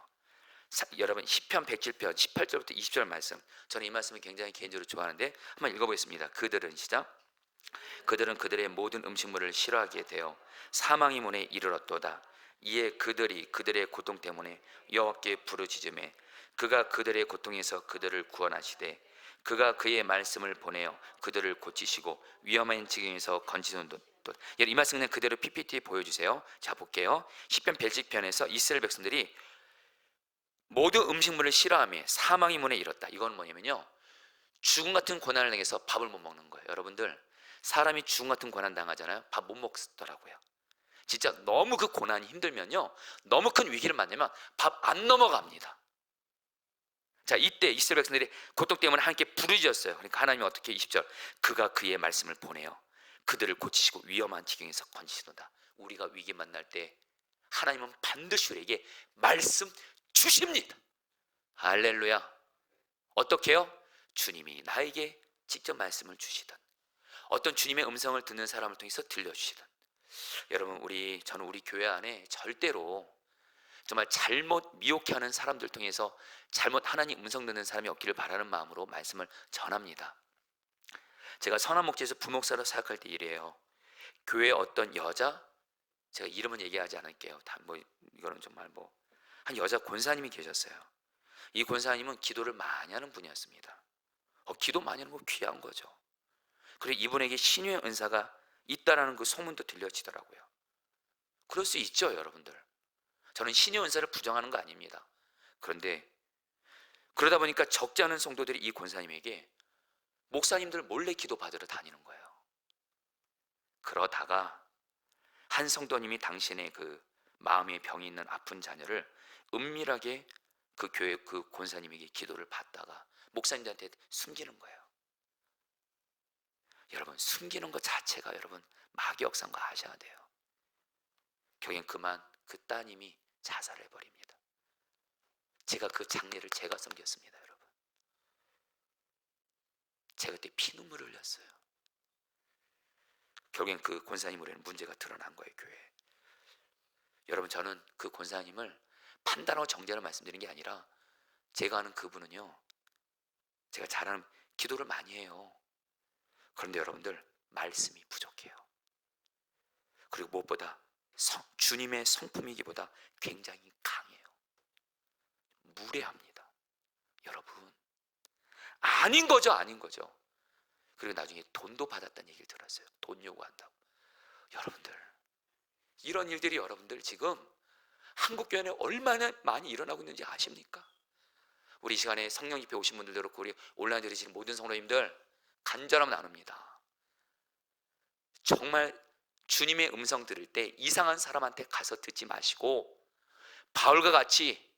여러분 시편 107편 18절부터 20절 말씀, 저는 이 말씀을 굉장히 개인적으로 좋아하는데 한번 읽어보겠습니다. 그들은, 시작. 그들은 그들의 모든 음식물을 싫어하게 되어 사망의 문에 이르렀도다. 이에 그들이 그들의 고통 때문에 여호와께 부르짖으매 그가 그들의 고통에서 그들을 구원하시되 그가 그의 말씀을 보내어 그들을 고치시고 위험한 지경에서 건지는 것. 이 말씀은 그대로 PPT에 보여주세요. 자, 볼게요. 시편 110편에서 이스라엘 백성들이 모든 음식물을 싫어하며 사망의 문에 이뤘다. 이건 뭐냐면요, 죽음 같은 고난을 당해서 밥을 못 먹는 거예요. 여러분들, 사람이 죽음 같은 고난 당하잖아요. 밥 못 먹더라고요. 진짜 너무 그 고난이 힘들면요, 너무 큰 위기를 만나면 밥 안 넘어갑니다. 자, 이때 이스라엘 백성들이 고통 때문에 하나님께 부르짖었어요. 그러니까 하나님이 어떻게, 20절, 그가 그의 말씀을 보내요 그들을 고치시고 위험한 지경에서 건지시도다. 우리가 위기 만날 때 하나님은 반드시 우리에게 말씀 주십니다. 할렐루야. 어떻게 해요? 주님이 나에게 직접 말씀을 주시든 어떤 주님의 음성을 듣는 사람을 통해서 들려주시든. 여러분, 저는 우리 교회 안에 절대로 정말 잘못 미혹해하는 사람들 통해서 잘못 하나님 음성 듣는 사람이 없기를 바라는 마음으로 말씀을 전합니다. 제가 선한목지에서 부목사로 사역할 때 이래요. 교회 어떤 여자, 제가 이름은 얘기하지 않을게요. 이거는 정말 한 여자 권사님이 계셨어요. 이 권사님은 기도를 많이 하는 분이었습니다. 기도 많이 하는 거 귀한 거죠. 그리고 이분에게 신유의 은사가 있다라는 그 소문도 들려지더라고요. 그럴 수 있죠, 여러분들. 저는 신유의 은사를 부정하는 거 아닙니다. 그런데 그러다 보니까 적지 않은 성도들이 이 권사님에게 목사님들 몰래 기도 받으러 다니는 거예요. 그러다가 한 성도님이 당신의 그 마음에 병이 있는 아픈 자녀를 은밀하게 그 교회 그 권사님에게 기도를 받다가 목사님들한테 숨기는 거예요. 여러분, 숨기는 것 자체가 여러분 마귀 역사인 거 아셔야 돼요. 결국엔 그만 그 따님이 자살해 버립니다. 제가 그 장례를 제가 섬겼습니다. 여러분, 제가 그때 피눈물을 흘렸어요. 결국엔 그 권사님으로는 문제가 드러난 거예요, 교회에. 여러분, 저는 그 권사님을 판단하고 정죄로 말씀드리는 게 아니라, 제가 아는 그분은요, 제가 잘 아는, 기도를 많이 해요. 그런데 여러분들, 말씀이 부족해요. 그리고 무엇보다 주님의 성품이기보다 굉장히 강해요. 무례합니다. 여러분, 아닌 거죠, 아닌 거죠. 그리고 나중에 돈도 받았다는 얘기를 들었어요. 돈 요구한다고. 여러분들, 이런 일들이 여러분들 지금 한국교회에 얼마나 많이 일어나고 있는지 아십니까? 우리 시간에 성령 집회 오신 분들도 그렇고, 우리 온라인 들으시는 모든 성도님들, 간절함 나눕니다. 정말 주님의 음성 들을 때 이상한 사람한테 가서 듣지 마시고, 바울과 같이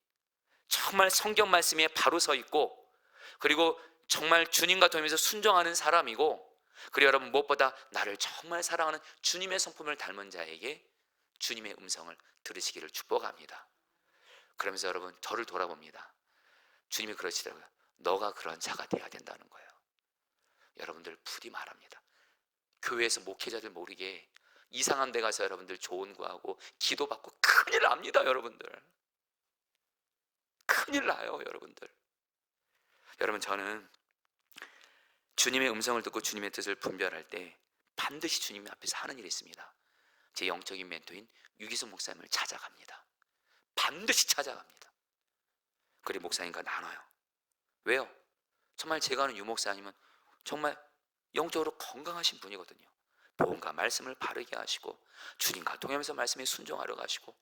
정말 성경 말씀에 바로 서 있고, 그리고 정말 주님과 동행해서 순종하는 사람이고, 그리고 여러분, 무엇보다 나를 정말 사랑하는 주님의 성품을 닮은 자에게 주님의 음성을 들으시기를 축복합니다. 그러면서 여러분, 저를 돌아봅니다. 주님이 그러시더라고요. 너가 그런 자가 돼야 된다는 거예요. 여러분들, 부디 말합니다. 교회에서 목회자들 모르게 이상한 데 가서 여러분들 조언 구하고 기도받고 큰일 납니다. 여러분들, 큰일 나요. 여러분들, 저는 주님의 음성을 듣고 주님의 뜻을 분별할 때 반드시 주님 앞에서 하는 일이 있습니다. 제 영적인 멘토인 유기성 목사님을 찾아갑니다. 반드시 찾아갑니다. 그리고 목사님과 나눠요. 왜요? 정말 제가 아는 유 목사님은 정말 영적으로 건강하신 분이거든요. 뭔가 말씀을 바르게 하시고 주님과 동행하면서 말씀에 순종하려 가시고,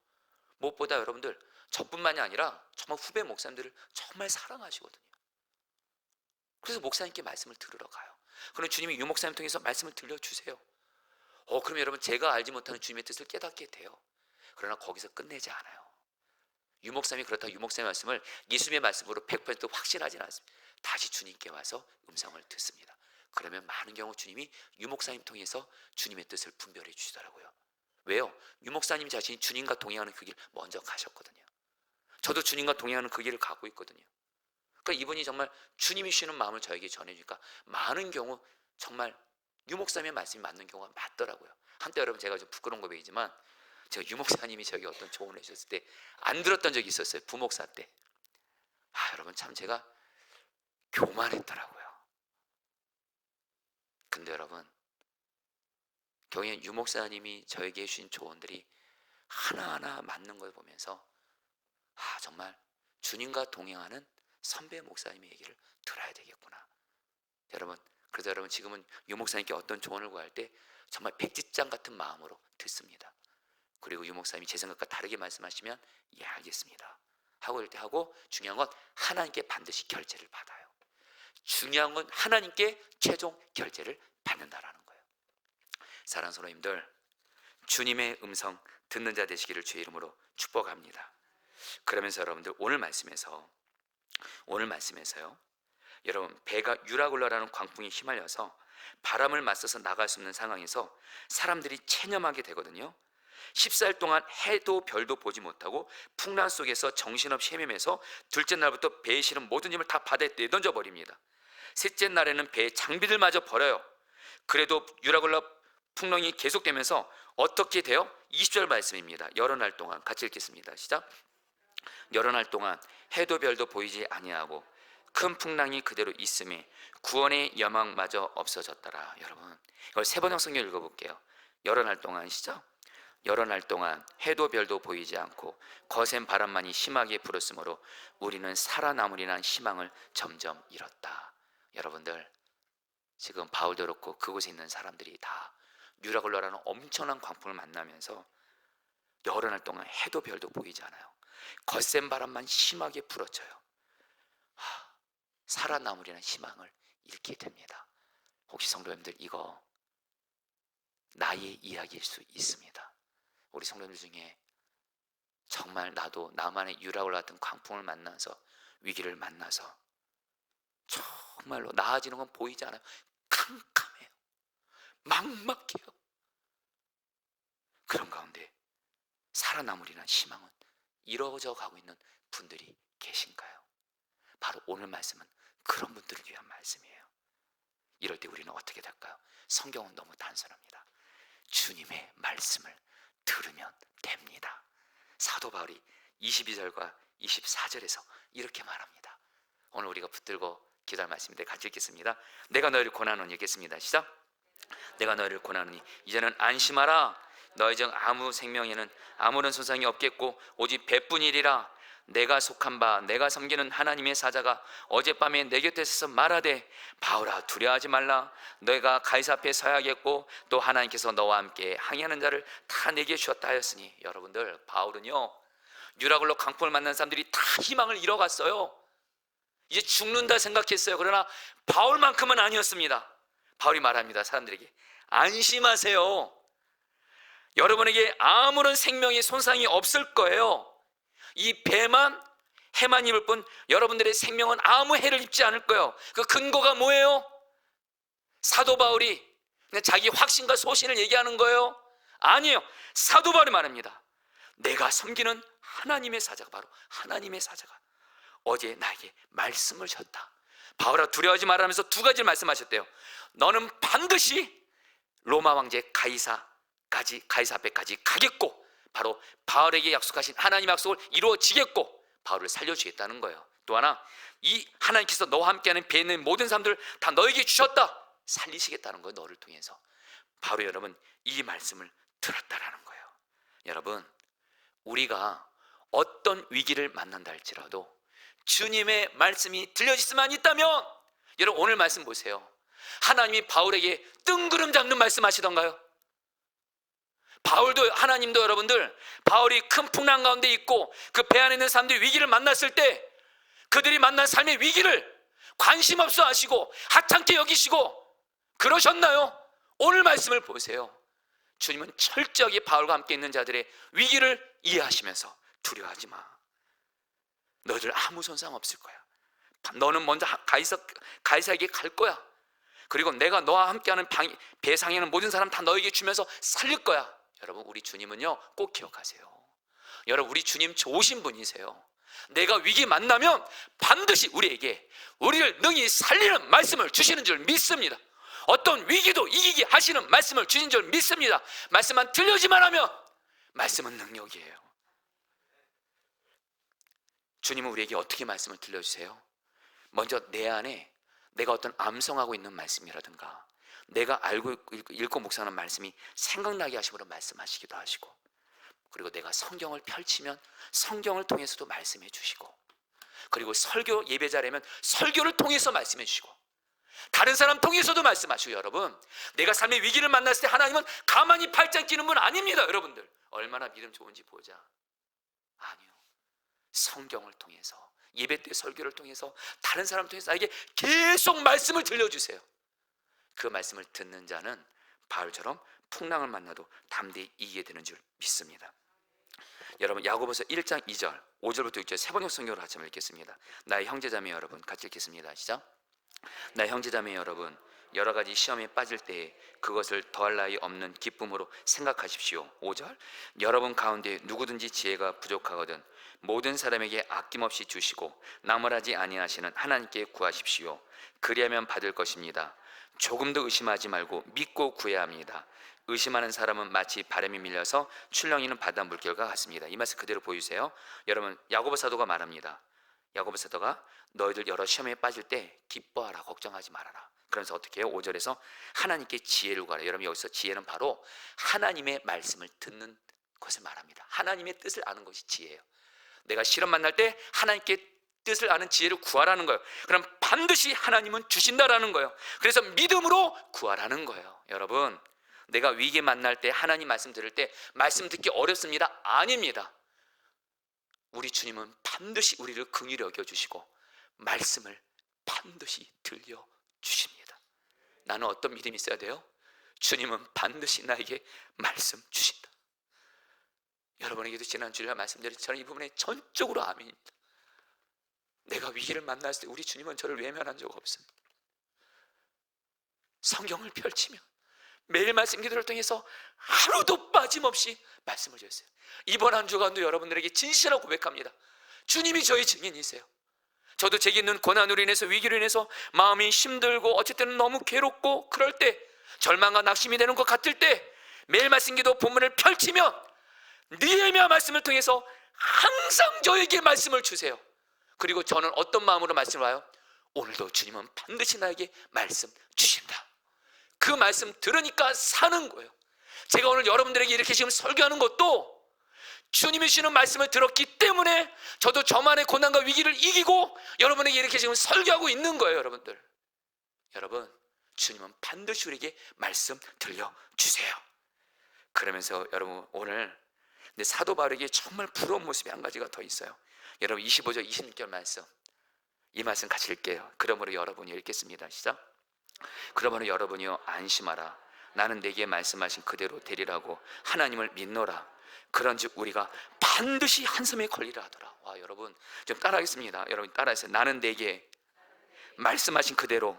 무엇보다 여러분들, 저뿐만이 아니라 정말 후배 목사님들을 정말 사랑하시거든요. 그래서 목사님께 말씀을 들으러 가요. 그럼 주님이 유 목사님 통해서 말씀을 들려주세요. 그럼 여러분, 제가 알지 못하는 주님의 뜻을 깨닫게 돼요. 그러나 거기서 끝내지 않아요. 유 목사님이 그렇다고 유 목사님의 말씀을 예수님의 말씀으로 100% 확신하지는 않습니다. 다시 주님께 와서 음성을 듣습니다. 그러면 많은 경우 주님이 유 목사님 통해서 주님의 뜻을 분별해 주시더라고요. 왜요? 유 목사님 자신이 주님과 동행하는 그 길을 먼저 가셨거든요. 저도 주님과 동행하는 그 길을 가고 있거든요. 그러니까 이분이 정말 주님이 쉬는 마음을 저에게 전해주니까 많은 경우 정말 유 목사님의 말씀이 맞는 경우가 많더라고요. 한때 여러분, 제가 좀 부끄러운 고백이지만, 제가 유 목사님이 저에게 어떤 조언을 해주셨을 때 안 들었던 적이 있었어요. 부목사 때. 여러분, 참 제가 교만했더라고요. 근데 여러분, 경에 유 목사님이 저에게 해주신 조언들이 하나하나 맞는 걸 보면서, 정말 주님과 동행하는 선배 목사님의 얘기를 들어야 되겠구나. 여러분, 그래서 여러분, 지금은 유 목사님께 어떤 조언을 구할 때 정말 백지장 같은 마음으로 듣습니다. 그리고 유 목사님이 제 생각과 다르게 말씀하시면, 예, 알겠습니다 하고 이럴 때 하고, 중요한 건 하나님께 반드시 결제를 받아요. 중요한 건 하나님께 최종 결제를 받는다라는 거예요. 사랑하는 성도님들, 주님의 음성 듣는 자 되시기를 주의 이름으로 축복합니다. 그러면서 여러분들, 오늘 말씀에서요, 여러분, 배가 유라굴라라는 광풍이 휘말려서 바람을 맞서서 나갈 수 없는 상황에서 사람들이 체념하게 되거든요. 14일 동안 해도 별도 보지 못하고 풍랑 속에서 정신없이 헤매면서, 둘째 날부터 배에 실은 모든 짐을 다 바다에 내던져 버립니다. 셋째 날에는 배의 장비들마저 버려요. 그래도 유라굴라 풍랑이 계속되면서 어떻게 돼요? 20절 말씀입니다. 여러 날 동안 같이 읽겠습니다. 시작. 여러 날 동안 해도 별도 보이지 아니하고 큰 풍랑이 그대로 있음에 구원의 여망마저 없어졌더라. 여러분, 이걸 세 번역 성경 읽어볼게요. 여러 날 동안, 시작. 여러 날 동안 해도 별도 보이지 않고 거센 바람만이 심하게 불었으므로 우리는 살아남으리란 희망을 점점 잃었다. 여러분들, 지금 바울도 그렇고 그곳에 있는 사람들이 다 유라굴라라는 엄청난 광풍을 만나면서 여러 날 동안 해도 별도 보이지 않아요. 거센 바람만 심하게 불어쳐요. 살아남으리란 희망을 잃게 됩니다. 혹시 성도님들, 이거 나의 이야기일 수 있습니다. 우리 성도님들 중에 정말 나도 나만의 유라굴라 같은 광풍을 만나서, 위기를 만나서 정말로 나아지는 건 보이지 않아요. 캄캄해요. 막막해요. 그런 가운데 살아남으리란 희망은 이루어져 가고 있는 분들이 계신가요? 바로 오늘 말씀은 그런 분들을 위한 말씀이에요. 이럴 때 우리는 어떻게 될까요? 성경은 너무 단순합니다. 주님의 말씀을 들으면 됩니다. 사도 바울이 22절과 24절에서 이렇게 말합니다. 오늘 우리가 붙들고 기도할 말씀인데 같이 읽겠습니다. 내가 너희를 권하노니, 읽겠습니다. 시작. 내가 너희를 권하노니 이제는 안심하라. 너희 중 아무 생명에는 아무런 손상이 없겠고 오직 배뿐이리라. 내가 속한 바 내가 섬기는 하나님의 사자가 어젯밤에 내 곁에 서서 말하되, 바울아 두려워하지 말라. 너희가 가이사 앞에 서야겠고 또 하나님께서 너와 함께 항해하는 자를 다 내게 주었다 하였으니. 여러분들, 바울은요, 유라굴로 강풍을 만난 사람들이 다 희망을 잃어갔어요. 이제 죽는다 생각했어요. 그러나 바울만큼은 아니었습니다. 바울이 말합니다. 사람들에게 안심하세요. 여러분에게 아무런 생명의 손상이 없을 거예요. 이 배만 해만 입을 뿐 여러분들의 생명은 아무 해를 입지 않을 거예요. 그 근거가 뭐예요? 사도 바울이 그냥 자기 확신과 소신을 얘기하는 거예요? 아니에요. 사도 바울이 말합니다. 내가 섬기는 하나님의 사자가, 바로 하나님의 사자가 어제 나에게 말씀을 줬다. 바울아 두려워하지 말라면서 두 가지를 말씀하셨대요. 너는 반드시 로마 황제 가이사 앞에까지 가겠고, 바로 바울에게 약속하신 하나님의 약속을 이루어지겠고 바울을 살려주겠다는 거예요. 또 하나, 이 하나님께서 너와 함께하는 배에 있는 모든 사람들 다 너에게 주셨다. 살리시겠다는 거예요. 너를 통해서. 바로 여러분, 이 말씀을 들었다라는 거예요. 여러분, 우리가 어떤 위기를 만난다 할지라도 주님의 말씀이 들려질 수만 있다면, 여러분 오늘 말씀 보세요. 하나님이 바울에게 뜬구름 잡는 말씀 하시던가요? 바울도, 하나님도 여러분들, 바울이 큰 풍랑 가운데 있고 그 배 안에 있는 사람들이 위기를 만났을 때 그들이 만난 삶의 위기를 관심 없어 하시고 하찮게 여기시고 그러셨나요? 오늘 말씀을 보세요. 주님은 철저하게 바울과 함께 있는 자들의 위기를 이해하시면서 두려워하지 마. 너희들 아무 손상 없을 거야. 너는 먼저 가이사에게 갈 거야. 그리고 내가 너와 함께하는 배 상에 있는 모든 사람 다 너에게 주면서 살릴 거야. 여러분, 우리 주님은요, 꼭 기억하세요. 여러분, 우리 주님 좋으신 분이세요. 내가 위기 만나면 반드시 우리를 능히 살리는 말씀을 주시는 줄 믿습니다. 어떤 위기도 이기게 하시는 말씀을 주신 줄 믿습니다. 말씀만 들려지만 하면 말씀은 능력이에요. 주님은 우리에게 어떻게 말씀을 들려주세요? 먼저 내 안에 내가 어떤 암송하고 있는 말씀이라든가 내가 알고 읽고 묵상하는 말씀이 생각나게 하시므로 말씀하시기도 하시고, 그리고 내가 성경을 펼치면 성경을 통해서도 말씀해 주시고, 그리고 설교 예배자라면 설교를 통해서 말씀해 주시고, 다른 사람 통해서도 말씀하시고. 여러분, 내가 삶의 위기를 만났을 때 하나님은 가만히 팔짱 끼는 분 아닙니다. 여러분들, 얼마나 믿음 좋은지 보자. 아니요, 성경을 통해서, 예배 때 설교를 통해서, 다른 사람 통해서 나에게 계속 말씀을 들려주세요. 그 말씀을 듣는 자는 바울처럼 풍랑을 만나도 담대히 이기게 되는 줄 믿습니다. 여러분, 야고보서 1장 2절 5절부터 6절 세 번역 성경으로 같이 읽겠습니다. 나의 형제자매 여러분, 같이 읽겠습니다. 시작. 나의 형제자매 여러분, 여러 가지 시험에 빠질 때에 그것을 더할 나위 없는 기쁨으로 생각하십시오. 5절, 여러분 가운데 누구든지 지혜가 부족하거든 모든 사람에게 아낌없이 주시고 나무라지 아니하시는 하나님께 구하십시오. 그리하면 받을 것입니다. 조금도 의심하지 말고 믿고 구해야 합니다. 의심하는 사람은 마치 바람이 밀려서 출렁이는 바다 물결과 같습니다. 이 말씀 그대로 보여주세요. 여러분, 야고보 사도가 말합니다. 야고보 사도가 너희들 여러 시험에 빠질 때 기뻐하라, 걱정하지 말아라. 그러면서 어떻게 해요? 5절에서 하나님께 지혜를 구하라. 여러분, 여기서 지혜는 바로 하나님의 말씀을 듣는 것을 말합니다. 하나님의 뜻을 아는 것이 지혜예요. 내가 시험 만날 때 하나님께 뜻을 아는 지혜를 구하라는 거예요. 그럼 반드시 하나님은 주신다라는 거예요. 그래서 믿음으로 구하라는 거예요. 여러분, 내가 위기에 만날 때 하나님 말씀 들을 때 말씀 듣기 어렵습니다? 아닙니다. 우리 주님은 반드시 우리를 긍휼히 여겨주시고 말씀을 반드시 들려주십니다. 나는 어떤 믿음이 있어야 돼요? 주님은 반드시 나에게 말씀 주신다. 여러분에게도 지난 주일날 말씀드린 저는 이 부분에 전적으로 아멘입니다. 내가 위기를 만났을 때 우리 주님은 저를 외면한 적 없습니다. 성경을 펼치면 매일 말씀 기도를 통해서 하루도 빠짐없이 말씀을 주셨어요. 이번 한 주간도 여러분들에게 진실하고 고백합니다. 주님이 저희 증인이세요. 저도 제게 있는 고난으로 인해서, 위기로 인해서 마음이 힘들고 어쨌든 너무 괴롭고 그럴 때, 절망과 낙심이 되는 것 같을 때 매일 말씀기도 본문을 펼치면 느헤미야 말씀을 통해서 항상 저에게 말씀을 주세요. 그리고 저는 어떤 마음으로 말씀을 와요? 오늘도 주님은 반드시 나에게 말씀 주신다. 그 말씀 들으니까 사는 거예요. 제가 오늘 여러분들에게 이렇게 지금 설교하는 것도 주님이 주시는 말씀을 들었기 때문에 저도 저만의 고난과 위기를 이기고 여러분에게 이렇게 지금 설교하고 있는 거예요. 여러분, 주님은 반드시 우리에게 말씀 들려주세요. 그러면서 여러분, 오늘 근데 사도 바울에게 정말 부러운 모습이 한 가지가 더 있어요. 여러분, 25절 26절 말씀, 이 말씀 같이 읽게요. 그러므로 여러분이 읽겠습니다. 시작. 그러므로 여러분이요 안심하라. 나는 내게 말씀하신 그대로 되리라고 하나님을 믿노라. 그런즉 우리가 반드시 한 섬에 걸리라 하더라. 와, 여러분 좀 따라하겠습니다. 여러분 따라하세요. 나는 내게 말씀하신 그대로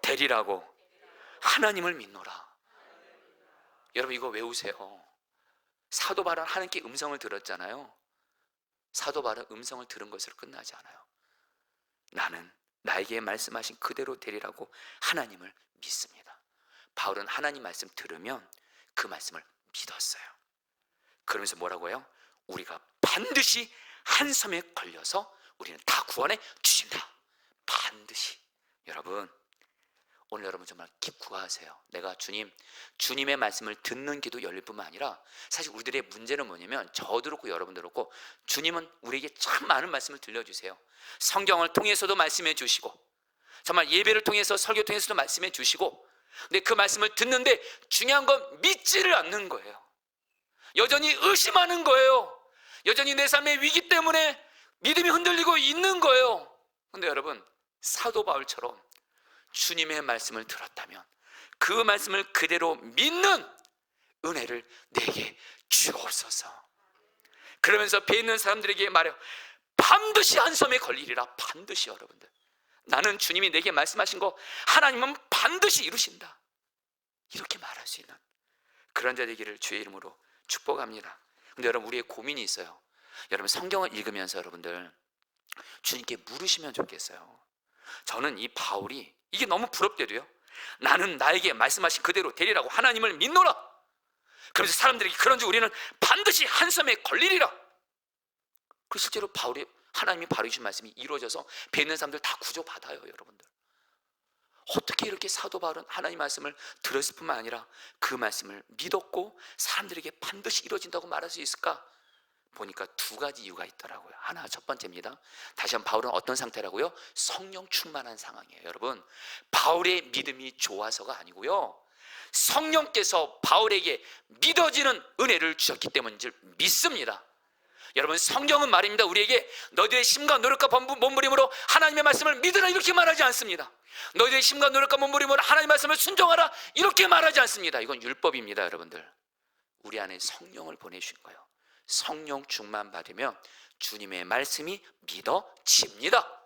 되리라고 하나님을 믿노라. 여러분 이거 외우세요. 사도 바울은 하나님께 음성을 들었잖아요. 사도 바울은 음성을 들은 것으로 끝나지 않아요. 나는 나에게 말씀하신 그대로 되리라고 하나님을 믿습니다. 바울은 하나님 말씀 들으면 그 말씀을 믿었어요. 그러면서 뭐라고 해요? 우리가 반드시 한 섬에 걸려서 우리는 다 구원해 주신다. 반드시. 여러분, 오늘 여러분 정말 구하세요. 내가 주님의 말씀을 듣는 귀도 열릴 뿐만 아니라 사실 우리들의 문제는 뭐냐면 저도 그렇고 여러분도 그렇고 주님은 우리에게 참 많은 말씀을 들려주세요. 성경을 통해서도 말씀해 주시고 정말 예배를 통해서 설교 통해서도 말씀해 주시고 근데 그 말씀을 듣는데 중요한 건 믿지를 않는 거예요. 여전히 의심하는 거예요. 여전히 내 삶의 위기 때문에 믿음이 흔들리고 있는 거예요. 근데 여러분 사도 바울처럼 주님의 말씀을 들었다면 그 말씀을 그대로 믿는 은혜를 내게 주옵소서. 그러면서 배에 있는 사람들에게 말해요. 반드시 한 섬에 걸리리라. 반드시. 여러분들 나는 주님이 내게 말씀하신 거 하나님은 반드시 이루신다. 이렇게 말할 수 있는 그런 자 되기를 주의 이름으로 축복합니다. 근데 여러분 우리의 고민이 있어요. 여러분 성경을 읽으면서 여러분들 주님께 물으시면 좋겠어요. 저는 이 바울이 이게 너무 부럽대도요. 나는 나에게 말씀하신 그대로 되리라고 하나님을 믿노라. 그래서 사람들에게 그런즉 우리는 반드시 한 섬에 걸리리라. 그 실제로 하나님이 바로 주신 말씀이 이루어져서 배에 있는 사람들 다 구조받아요. 여러분들 어떻게 이렇게 사도 바울은 하나님 말씀을 들었을 뿐만 아니라 그 말씀을 믿었고 사람들에게 반드시 이루어진다고 말할 수 있을까? 보니까 두 가지 이유가 있더라고요. 하나, 첫 번째입니다. 다시 한번 바울은 어떤 상태라고요? 성령 충만한 상황이에요. 여러분 바울의 믿음이 좋아서가 아니고요, 성령께서 바울에게 믿어지는 은혜를 주셨기 때문인 줄 믿습니다. 여러분 성경은 말입니다. 우리에게 너희들의 심과 노력과 몸부림으로 하나님의 말씀을 믿으라 이렇게 말하지 않습니다. 너희들의 심과 노력과 몸부림으로 하나님의 말씀을 순종하라 이렇게 말하지 않습니다. 이건 율법입니다. 여러분들 우리 안에 성령을 보내주신 거예요. 성령 충만 받으면 주님의 말씀이 믿어집니다.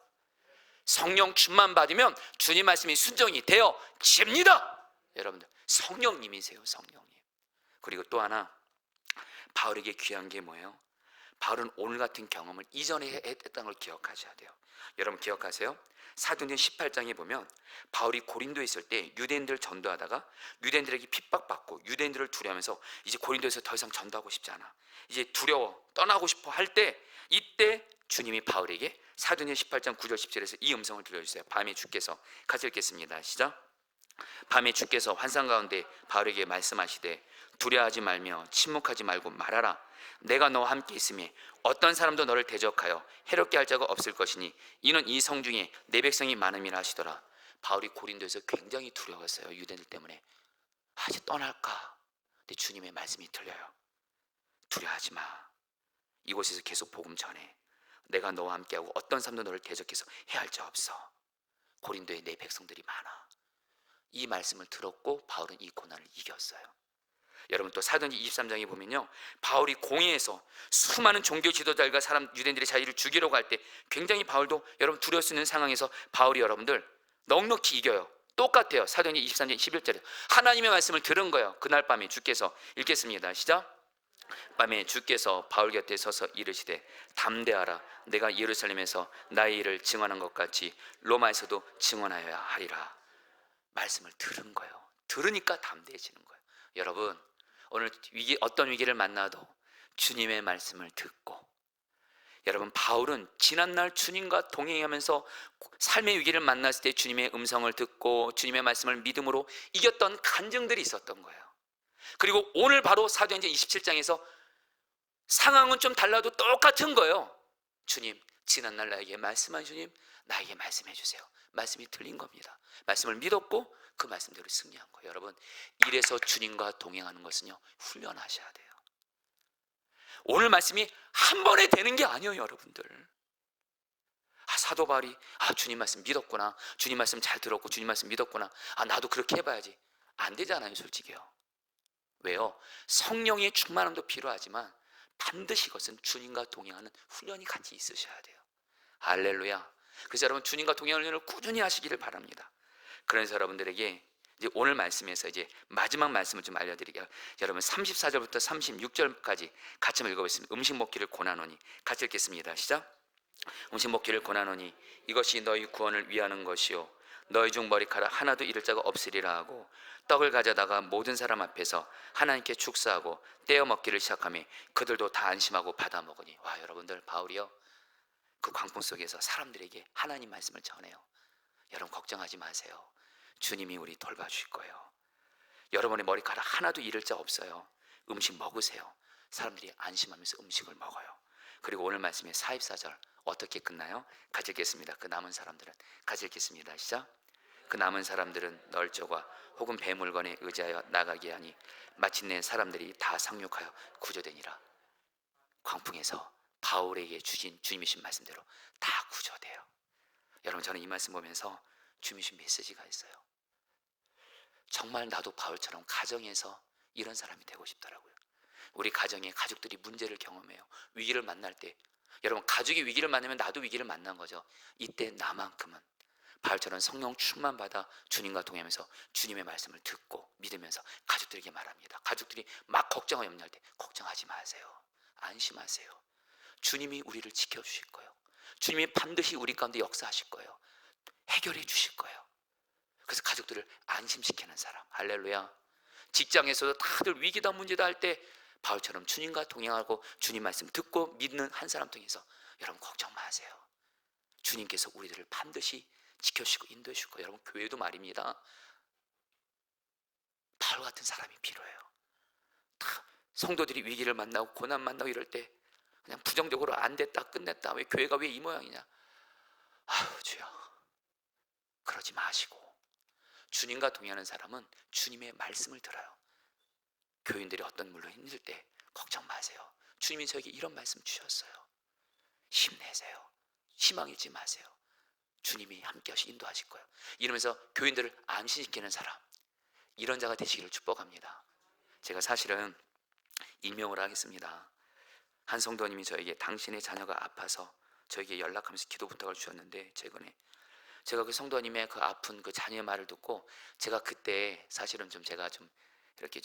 성령 충만 받으면 주님 말씀이 순종이 되어집니다. 여러분들 성령님이세요. 성령님. 그리고 또 하나 바울에게 귀한 게 뭐예요? 바울은 오늘 같은 경험을 이전에 했던 걸 기억하셔야 돼요. 여러분 기억하세요? 사도행전 18장에 보면 바울이 고린도에 있을 때 유대인들 전도하다가 유대인들에게 핍박받고 유대인들을 두려워하면서 이제 고린도에서 더 이상 전도하고 싶지 않아, 이제 두려워 떠나고 싶어 할 때 이때 주님이 바울에게 사도행전 18장 9절 10절에서 이 음성을 들려주세요. 밤에 주께서, 같이 읽겠습니다. 시작. 밤에 주께서 환상 가운데 바울에게 말씀하시되 두려워하지 말며 침묵하지 말고 말하라. 내가 너와 함께 있으니 어떤 사람도 너를 대적하여 해롭게 할 자가 없을 것이니 이는 이 성 중에 내 백성이 많음이라 하시더라. 바울이 고린도에서 굉장히 두려웠어요. 유대인들 때문에. 이제 떠날까? 근데 주님의 말씀이 들려요. 두려워하지 마. 이곳에서 계속 복음 전해. 내가 너와 함께하고 어떤 사람도 너를 대적해서 해할 자 없어. 고린도에 내 백성들이 많아. 이 말씀을 들었고 바울은 이 고난을 이겼어요. 여러분 또 사도행전 23장에 보면요, 바울이 공회에서 수많은 종교 지도자들과 유대인들의 자유를 죽이려고 할 때 굉장히 바울도 여러분 두려울 수 있는 상황에서 바울이 여러분들 넉넉히 이겨요. 똑같아요. 사도행전 23장 11절에 하나님의 말씀을 들은 거예요. 그날 밤에 주께서, 읽겠습니다. 시작. 밤에 주께서 바울 곁에 서서 이르시되 담대하라. 내가 예루살렘에서 나의 일을 증언한 것 같이 로마에서도 증언하여야 하리라. 말씀을 들은 거예요. 들으니까 담대해지는 거예요. 여러분, 오늘 어떤 위기를 만나도 주님의 말씀을 듣고, 여러분, 바울은 지난날 주님과 동행하면서 삶의 위기를 만났을 때 주님의 음성을 듣고 주님의 말씀을 믿음으로 이겼던 간증들이 있었던 거예요. 그리고 오늘 바로 사도행전 27장에서 상황은 좀 달라도 똑같은 거예요. 주님, 지난날 나에게 말씀한 주님, 나에게 말씀해 주세요. 말씀이 틀린 겁니다. 말씀을 믿었고 그 말씀대로 승리한 거예요. 여러분, 이래서 주님과 동행하는 것은요, 훈련하셔야 돼요. 오늘 말씀이 한 번에 되는 게 아니에요, 여러분들. 사도 바울이 주님 말씀 믿었구나, 주님 말씀 잘 들었고 주님 말씀 믿었구나, 나도 그렇게 해봐야지. 안 되잖아요, 솔직히요. 왜요? 성령의 충만함도 필요하지만 반드시 이것은 주님과 동행하는 훈련이 같이 있으셔야 돼요. 할렐루야. 그래서 여러분, 주님과 동행하는 훈련을 꾸준히 하시기를 바랍니다. 그래서 여러분들에게 이제 오늘 말씀에서 이제 마지막 말씀을 좀 알려드릴게요. 여러분, 34절부터 36절까지 같이 한번 읽어보겠습니다. 음식 먹기를 권하노니, 같이 읽겠습니다. 시작. 음식 먹기를 권하노니 이것이 너희 구원을 위하는 것이요 너희 중 머리카락 하나도 잃을 자가 없으리라 하고, 떡을 가져다가 모든 사람 앞에서 하나님께 축사하고 떼어 먹기를 시작하며 그들도 다 안심하고 받아 먹으니. 와, 여러분들, 바울이요, 그 광풍 속에서 사람들에게 하나님 말씀을 전해요. 여러분, 걱정하지 마세요. 주님이 우리 돌봐주실 거예요. 여러분의 머리카락 하나도 잃을 자 없어요. 음식 먹으세요. 사람들이 안심하면서 음식을 먹어요. 그리고 오늘 말씀의 44절 어떻게 끝나요? 같이 읽겠습니다. 그 남은 사람들은, 같이 읽겠습니다. 시작. 그 남은 사람들은 널저가 혹은 배물건에 의지하여 나가게 하니 마침내 사람들이 다 상륙하여 구조되니라. 광풍에서 바울에게 주신 주님이신 말씀대로 다 구조돼요. 여러분, 저는 이 말씀 보면서 주님이신 메시지가 있어요. 정말 나도 바울처럼 가정에서 이런 사람이 되고 싶더라고요. 우리 가정에 가족들이 문제를 경험해요. 위기를 만날 때, 여러분, 가족이 위기를 만나면 나도 위기를 만난 거죠. 이때 나만큼은 바울처럼 성령 충만 받아 주님과 동행하면서 주님의 말씀을 듣고 믿으면서 가족들에게 말합니다. 가족들이 막 걱정하고 염려할 때 걱정하지 마세요. 안심하세요. 주님이 우리를 지켜주실 거예요. 주님이 반드시 우리 가운데 역사하실 거예요. 해결해 주실 거예요. 그래서 가족들을 안심시키는 사람. 할렐루야. 직장에서도 다들 위기다 문제다 할 때 바울처럼 주님과 동행하고 주님 말씀 듣고 믿는 한 사람 통해서 여러분, 걱정 마세요. 주님께서 우리들을 반드시 지켜주시고 인도해 주실 거예요. 여러분, 교회도 말입니다. 바울 같은 사람이 필요해요. 다 성도들이 위기를 만나고 고난 만나고 이럴 때 그냥 부정적으로 안 됐다, 끝냈다, 왜 교회가 왜 이 모양이냐, 주여, 그러지 마시고 주님과 동행하는 사람은 주님의 말씀을 들어요. 교인들이 어떤 물로 힘들 때 걱정 마세요. 주님이 저에게 이런 말씀 주셨어요. 힘내세요. 희망 잃지 마세요. 주님이 함께 하시 인도하실 거예요. 이러면서 교인들을 안심시키는 사람, 이런 자가 되시기를 축복합니다. 제가 사실은 임명을 하겠습니다. 한 성도님이 저에게 당신의 자녀가 아파서 저에게 연락하면서 기도 부탁을 주셨는데, 최근에 제가 그 성도님의 그 아픈 그 자녀의 말을 듣고 제가 그때 사실은 좀 제가 좀 이렇게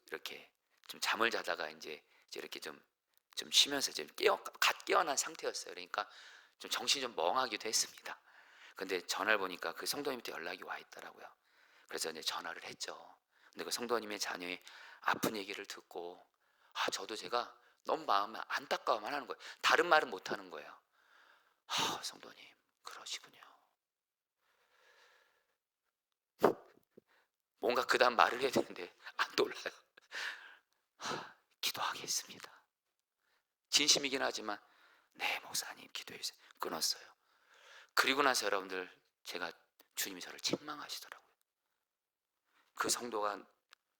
이렇게 좀 잠을 자다가 이제 이렇게 좀 쉬면서 좀 갓 깨어난 상태였어요. 그러니까 좀 정신이 좀 멍하기도 했습니다. 근데 전화를 보니까 그 성도님한테 연락이 와 있더라고요. 그래서 이제 전화를 했죠. 근데 그 성도님의 자녀의 아픈 얘기를 듣고 저도 제가 너무 마음에 안타까워만 하는 거예요. 다른 말은 못 하는 거예요. 성도님, 그러시군요. 뭔가 그 다음 말을 해야 되는데 안 떠올라요. 기도하겠습니다. 진심이긴 하지만 네, 목사님 기도해 주세요. 끊었어요. 그리고 나서 여러분들, 제가 주님이 저를 책망하시더라고요. 그 성도가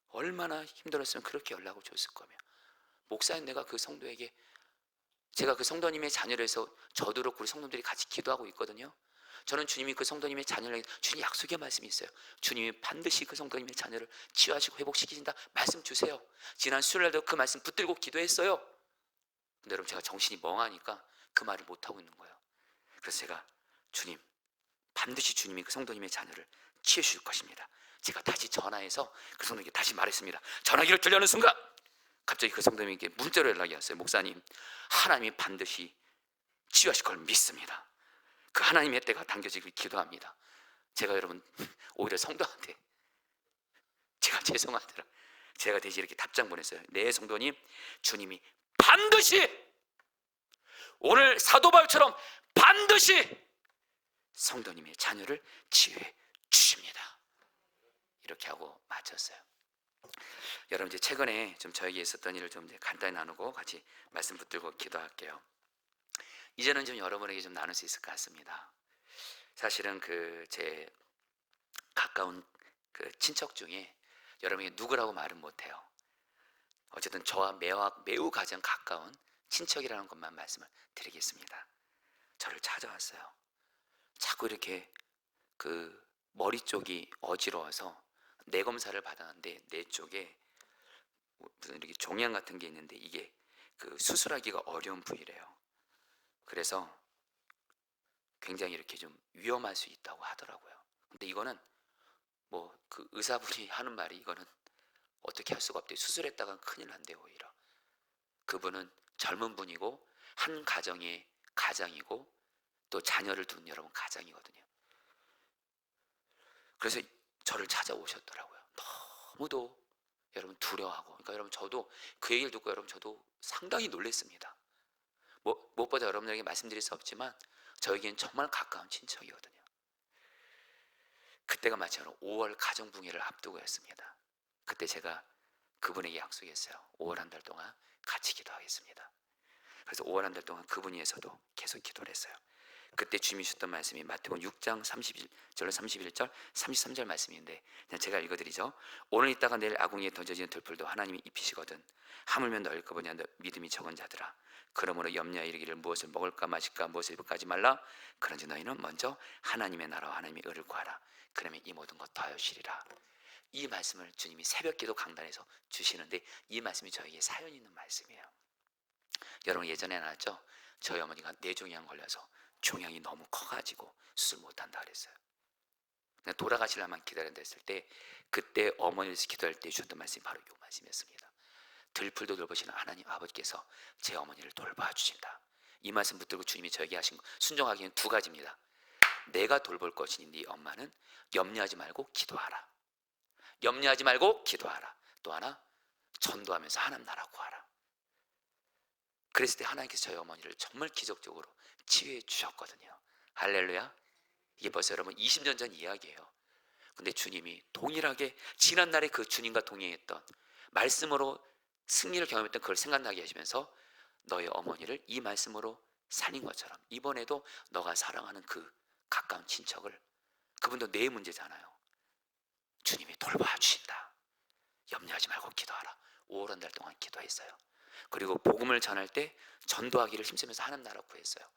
얼마나 힘들었으면 그렇게 연락을 줬을 거며, 목사님, 내가 그 성도에게, 제가 그 성도님의 자녀를 해서 저도 그렇고 우리 성도들이 같이 기도하고 있거든요. 저는 주님이 그 성도님의 자녀를, 주님 약속의 말씀이 있어요. 주님이 반드시 그 성도님의 자녀를 치유하시고 회복시키신다 말씀 주세요. 지난 수요일날도 그 말씀 붙들고 기도했어요. 근데 여러분, 제가 정신이 멍하니까 그 말을 못하고 있는 거예요. 그래서 제가, 주님, 반드시 주님이 그 성도님의 자녀를 치유해 주실 것입니다. 제가 다시 전화해서 그 성도님께 다시 말했습니다. 전화기를 들려는 순간 갑자기 그 성도님에게 문자로 연락이 왔어요. 목사님, 하나님이 반드시 치유하실 걸 믿습니다. 그 하나님의 때가 당겨지길 기도합니다. 제가 여러분, 오히려 성도한테 제가 죄송하더라. 제가 대신 이렇게 답장 보냈어요. 네 성도님, 주님이 반드시 오늘 사도 바울처럼 반드시 성도님의 자녀를 치유해 주십니다. 이렇게 하고 마쳤어요. 여러분, 이제 최근에 좀 저에게 있었던 일을 좀 이제 간단히 나누고 같이 말씀 붙들고 기도할게요. 이제는 좀 여러분에게 좀 나눌 수 있을 것 같습니다. 사실은 제 가까운 친척 중에 여러분이 누구라고 말은 못해요. 어쨌든 저와 매우 가장 가까운 친척이라는 것만 말씀을 드리겠습니다. 저를 찾아왔어요. 자꾸 이렇게 머리 쪽이 어지러워서 뇌 검사를 받았는데 뇌 쪽에 무슨 이렇게 종양 같은 게 있는데 이게 수술하기가 어려운 부위래요. 그래서 굉장히 이렇게 좀 위험할 수 있다고 하더라고요. 근데 이거는 의사분이 하는 말이 이거는 어떻게 할 수가 없대요. 수술했다간 큰일 난대요. 오히려 그분은 젊은 분이고 한 가정의 가장이고 또 자녀를 둔 여러분 가장이거든요. 그래서 저를 찾아오셨더라고요. 너무도 여러분 두려워하고, 그러니까 여러분 저도 그 얘기를 듣고 여러분 저도 상당히 놀랐습니다. 무엇보다 여러분에게 말씀드릴 수 없지만 저에겐 정말 가까운 친척이거든요. 그때가 마침 5월 가정붕괴를 앞두고였습니다. 그때 제가 그분에게 약속했어요. 5월 한 달 동안 같이 기도하겠습니다. 그래서 5월 한 달 동안 그분 위해서도 계속 기도를 했어요. 그때 주님이 주셨던 말씀이 마태복음 6장 31절, 31절, 33절 말씀인데 그냥 제가 읽어드리죠. 오늘 있다가 내일 아궁이에 던져지는 들풀도 하나님이 입히시거든. 하물며 너일까 보냐 믿음이 적은 자들아. 그러므로 염려하여 이르기를 무엇을 먹을까 마실까 무엇을 입을까 하지 말라. 그런지 너희는 먼저 하나님의 나라와 하나님의 의를 구하라. 그러면 이 모든 것 더하시리라. 이 말씀을 주님이 새벽기도 강단에서 주시는데 이 말씀이 저에게 사연 있는 말씀이에요. 여러분 예전에 나왔죠? 저희 어머니가 뇌종양 걸려서 종양이 너무 커가지고 수술 못한다 그랬어요. 돌아가시려만 기다린다 했을 때 그때 어머니에서 기도할 때 주셨던 말씀이 바로 이 말씀이었습니다. 들풀도 돌보시는 하나님 아버지께서 제 어머니를 돌봐주신다. 이 말씀 붙들고 주님이 저에게 하신 거 순종하기는 두 가지입니다. 내가 돌볼 것이니 네 엄마는 염려하지 말고 기도하라. 염려하지 말고 기도하라. 또 하나 전도하면서 하나님 나라 구하라. 그랬을 때 하나님께서 저희 어머니를 정말 기적적으로 치유해 주셨거든요. 할렐루야. 이게 벌써 여러분 20년 전 이야기예요. 근데 주님이 동일하게 지난날에 그 주님과 동행했던 말씀으로 승리를 경험했던 그걸 생각나게 하시면서 너의 어머니를 이 말씀으로 살린 것처럼 이번에도 너가 사랑하는 그 가까운 친척을, 그분도 내 문제잖아요. 주님이 돌봐주신다. 염려하지 말고 기도하라. 5월 한 달 동안 기도했어요. 그리고 복음을 전할 때 전도하기를 힘쓰면서 하나님 나라 구했어요.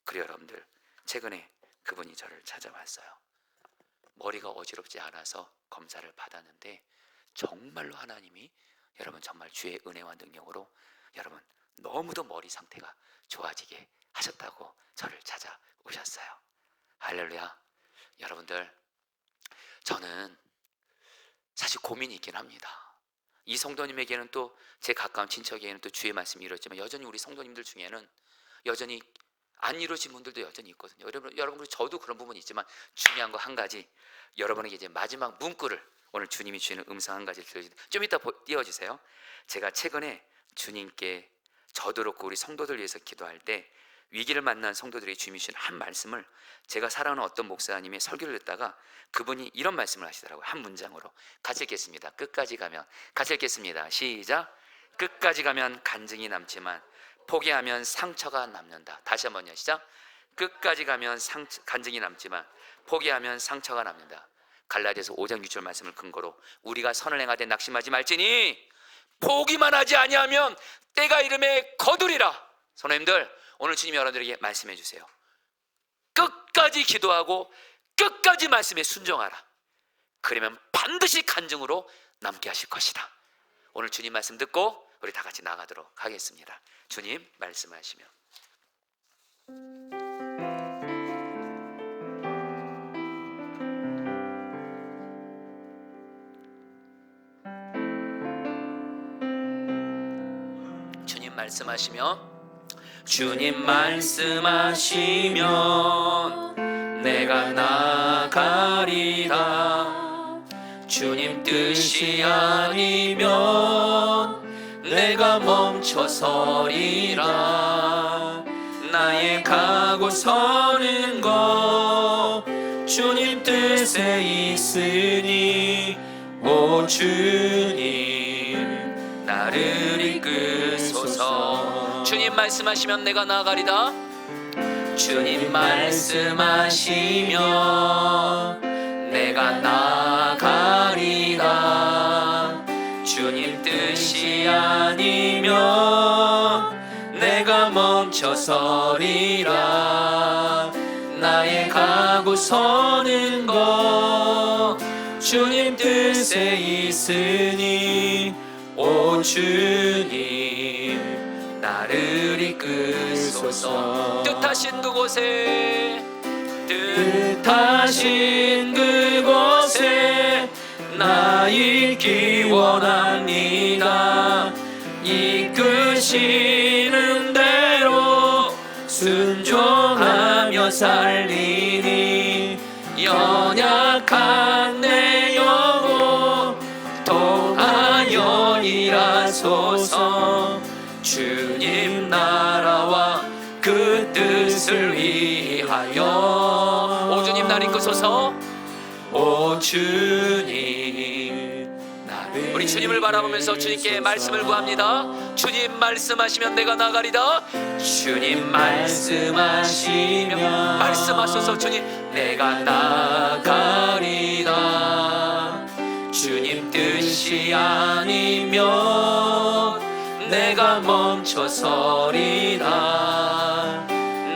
그리고 여러분들 최근에 그분이 저를 찾아왔어요. 머리가 어지럽지 않아서 검사를 받았는데 정말로 하나님이 여러분 정말 주의 은혜와 능력으로 여러분 너무도 머리 상태가 좋아지게 하셨다고 저를 찾아오셨어요. 할렐루야. 여러분들 저는 사실 고민이 있긴 합니다. 이 성도님에게는 또 제 가까운 친척에게는 또 주의 말씀이 이뤘지만 여전히 우리 성도님들 중에는 여전히 안 이루어진 분들도 여전히 있거든요. 여러분 저도 그런 부분이 있지만 중요한 거 한 가지, 여러분에게 이제 마지막 문구를 오늘 주님이 주시는 음성 한 가지를 들려주세요. 좀 이따 띄워주세요. 제가 최근에 주님께 저도 그렇고 우리 성도들 위해서 기도할 때 위기를 만난 성도들에게 주님이 주신 한 말씀을 제가 사랑하는 어떤 목사님의 설교를 듣다가 그분이 이런 말씀을 하시더라고요. 한 문장으로 같이 읽겠습니다. 끝까지 가면, 같이 읽겠습니다. 시작. 끝까지 가면 간증이 남지만 포기하면 상처가 남는다. 다시 한번요. 시작. 끝까지 가면 간증이 남지만 포기하면 상처가 남는다. 갈라디아서 5장 6절 말씀을 근거로 우리가 선을 행하되 낙심하지 말지니 포기만 하지 아니하면 때가 이름에 거두리라. 선생님들 오늘 주님이 여러분들에게 말씀해 주세요. 끝까지 기도하고 끝까지 말씀에 순종하라. 그러면 반드시 간증으로 남게 하실 것이다. 오늘 주님 말씀 듣고 우리 다 같이 나가도록 하겠습니다. 주님 말씀하시며 주님 말씀하시면 내가 나가리라. 주님 뜻이 아니면 내가 멈춰서리라. 나의 가고 서는 것 주님 뜻에 있으니 오 주님 나를 이끄소서. 주님 말씀하시면 내가 나아가리다. 주님 말씀하시면 내가 나아가리다. 주님 뜻이 아니면 내가 멈춰서리라. 나의 가고 서는 것 주님 뜻에 있으니 오 주님 나를 이끄소서. 뜻하신 그곳에 뜻하신 그곳에 나 있기 원합니다. 이끄시는 대로 순종하며 살리니 연약한 내 영혼 통하여 일하소서. 주님 나라와 그 뜻을 위하여 오 주님 날 이끄소서. 오 주님 나를 우리 주님을 바라보면서 주님께 말씀을 구합니다. 주님 말씀하시면 내가 나가리다. 주님 말씀하시면 말씀하소서. 주님 내가 나가리다. 주님 뜻이 아니면 내가 멈춰서리라.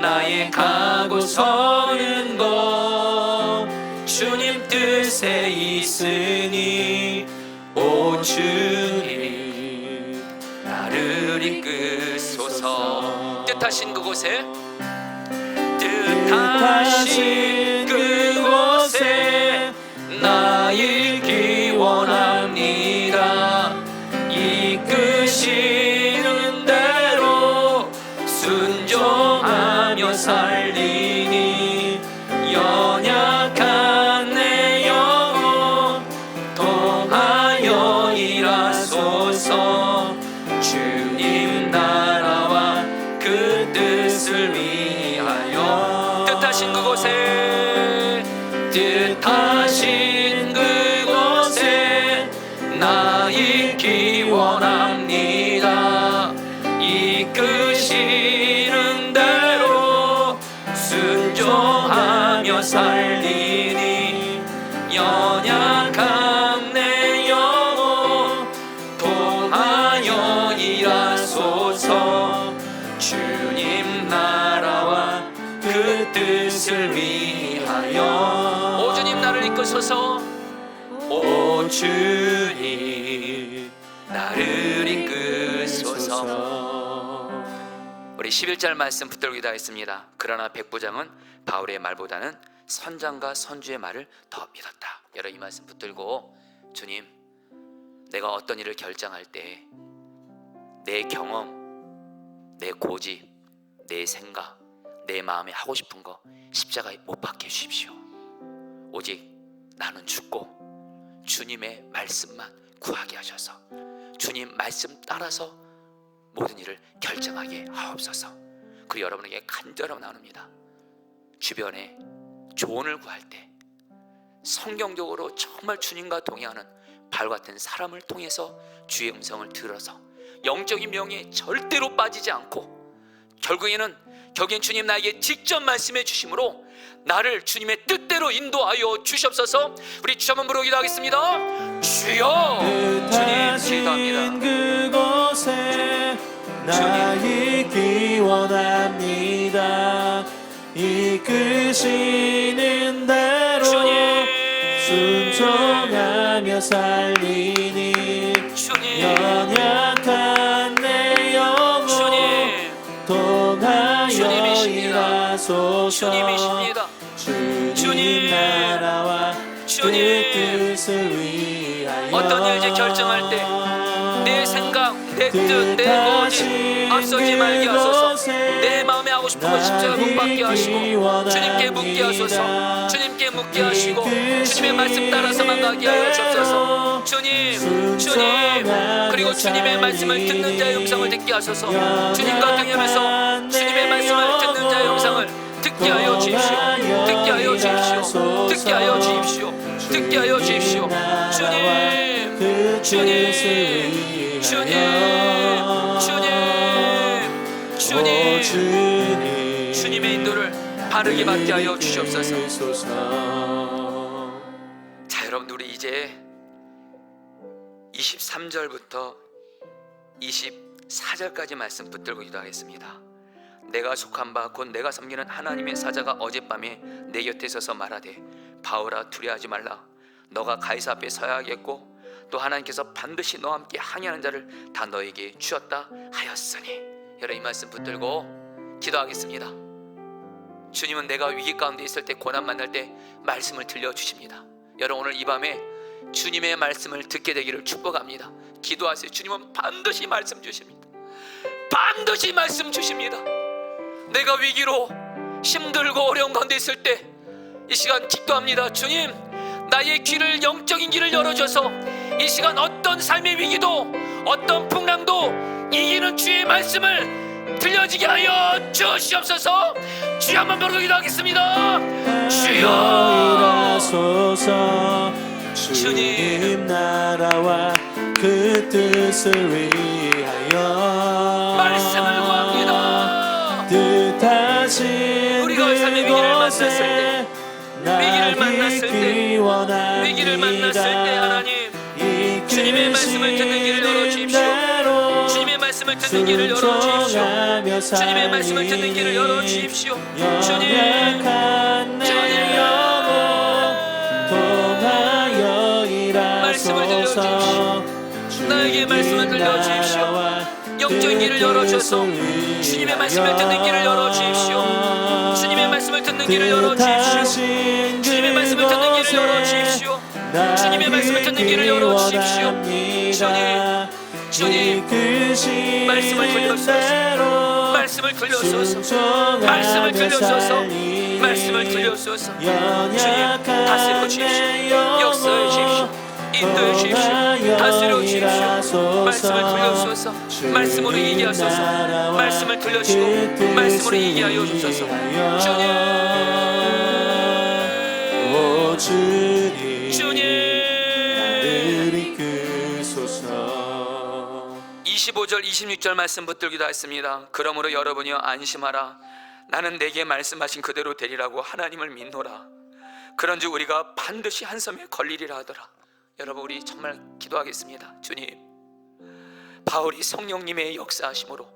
나의 가고 서는 것 주님 뜻에 있으니 오 주님 나를 이끄소서. 뜻하신 그곳에 뜻하신 그곳에 나 있기 원합니다. 이끄시는 대로 순종하며 살리니 연약한 내 영혼 통하여 일하소서. 주님 나라와 그 뜻을 위하여 뜻하신 그곳에 뜻하신 그곳에 나 있기 원합니다. 이끄시는 대로 순종하며 살리니 연약한 내 영혼 통하여 일하소서. 주님 나라와 그 뜻을 위하여 오 주님 나를 이끄소서. 오 주님 나를 이끄소서. 우리 11절 말씀 붙들기도 하겠습니다. 그러나 백부장은 바울의 말보다는 선장과 선주의 말을 더 믿었다. 여러분 이 말씀 붙들고 주님 내가 어떤 일을 결정할 때 내 경험, 내 고집, 내 생각, 내 마음에 하고 싶은 거 십자가에 못 박혀 주십시오. 오직 나는 죽고 주님의 말씀만 구하게 하셔서 주님 말씀 따라서 모든 일을 결정하게 하옵소서. 그리고 여러분에게 간절하고 나눕니다. 주변에 조언을 구할 때 성경적으로 정말 주님과 동행하는 바울 같은 사람을 통해서 주의 음성을 들어서 영적인 명예에 절대로 빠지지 않고 결국에는 주님 나에게 직접 말씀해 주심으로 나를 주님의 뜻대로 인도하여 주시옵소서. 우리 주여 한번 부르기도 하겠습니다. 주여 주님 기도합니다. 그곳에 나 있기 원합니다. 이끄시는 대로 주님 순종하며 살리니 주님 연약한 내 영혼 주님 통하여 주님이십니다. 일하소서. 주님이십니다. 주님 나라와 그 주님 뜻을 위하여 어떤 일 이제 결정할 때 내 생각, 내 뜻, 내 고집 앞서지 말게 하소서. 내 마음에 하고 싶은 것 십자가 못 받게 하시고 주님께 묻게 하소서. 주님께 묻게 하시고 주님의 말씀 따라서만 가게 하여 주옵소서. 주님, 주님, 그리고 주님의 말씀을 듣는 자의 음성을 듣게 하소서. 주님과 동행하면서 주님의 말씀을 듣는 자의 음성을 듣게 하여 주십시오. 듣게 하여 주십시오. 듣게 하여 주십시오. 듣게 하여 주십시오. 주님, 주님, 주님, 주님, 주님, 주님의 인도를 바르게 받게 하여 주시옵소서. 자, 여러분, 우리 이제 23절부터 24절까지 말씀 붙들고 기도하겠습니다. 내가 속한 바 곧 내가 섬기는 하나님의 사자가 어젯밤에 내 곁에 서서 말하되 바울아 두려워하지 말라. 너가 가이사 앞에 서야겠고 또 하나님께서 반드시 너와 함께 항해하는 자를 다 너에게 주었다 하였으니. 여러분, 이 말씀 붙들고 기도하겠습니다. 주님은 내가 위기 가운데 있을 때, 고난 만날 때 말씀을 들려주십니다. 여러분, 오늘 이 밤에 주님의 말씀을 듣게 되기를 축복합니다. 기도하세요. 주님은 반드시 말씀 주십니다. 반드시 말씀 주십니다. 내가 위기로 힘들고 어려운 가운데 있을 때 이 시간 기도합니다. 주님, 나의 귀를, 영적인 귀를 열어줘서 이 시간 어떤 삶의 위기도 어떤 풍랑도 이기는 주의 말씀을 들려지게 하여 주시옵소서. 주여, 한번 부르고 기도하겠습니다. 주여, 주님 나라와 그 뜻을 위하여 말씀을 구합니다. 뜻하신 우리가 삶의 위기를 만났을 때, 위기를 만났을 때, 원합니다. 위기를 만났을 때 하나님, 주님의 말씀을 듣는 길을 열어주십시오. 주님의 말씀을 듣는 길을 열어주십시오. 주님의 말씀을 듣는 길을 열어주십시오. 주님, 주님, 말씀을 들려주십시오. 나에게 말씀을 들려주십시오. 영적인 길을 열어주셔서 주님의 말씀을 듣는 길을 열어주십시오. 주님의 말씀을 듣는 길을 열어주십시오. 주님의 말씀을 듣는 길을 열어주십시오. 주님의 말씀을 듣는 길을 열어주십시오. 주님, 주님, 말씀을 들려주소서. 말씀을 들려주소서. 말씀을 들려주소서. 말씀을 들려주소서. 주님, 다스려 주십시오. 역사해 주십시오. 인도해 주십시오. 다스려 주십시오. 말씀을 들려주소서. 말씀으로 이기게 하소서. 말씀을 들려주시고 말씀으로 이기게 하여 주소서. 주님, 주님. 25절 26절 말씀 붙들기도 했습니다. 그러므로 여러분이여 안심하라. 나는 내게 말씀하신 그대로 되리라고 하나님을 믿노라. 그런즉 우리가 반드시 한 섬에 걸리리라 하더라. 여러분, 우리 정말 기도하겠습니다. 주님, 바울이 성령님의 역사하심으로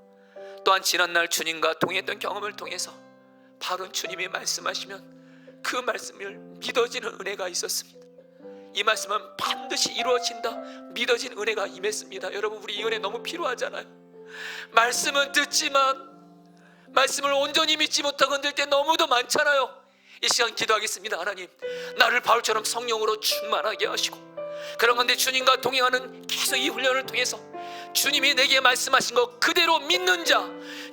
또한 지난날 주님과 동행했던 경험을 통해서 바울은 주님이 말씀하시면 그 말씀을 믿어지는 은혜가 있었습니다. 이 말씀은 반드시 이루어진다 믿어진 은혜가 임했습니다. 여러분, 우리 이 은혜 너무 필요하잖아요. 말씀은 듣지만 말씀을 온전히 믿지 못하고 흔들 때 너무도 많잖아요. 이 시간 기도하겠습니다. 하나님, 나를 바울처럼 성령으로 충만하게 하시고, 그런 건데 주님과 동행하는 계속 이 훈련을 통해서 주님이 내게 말씀하신 것 그대로 믿는 자,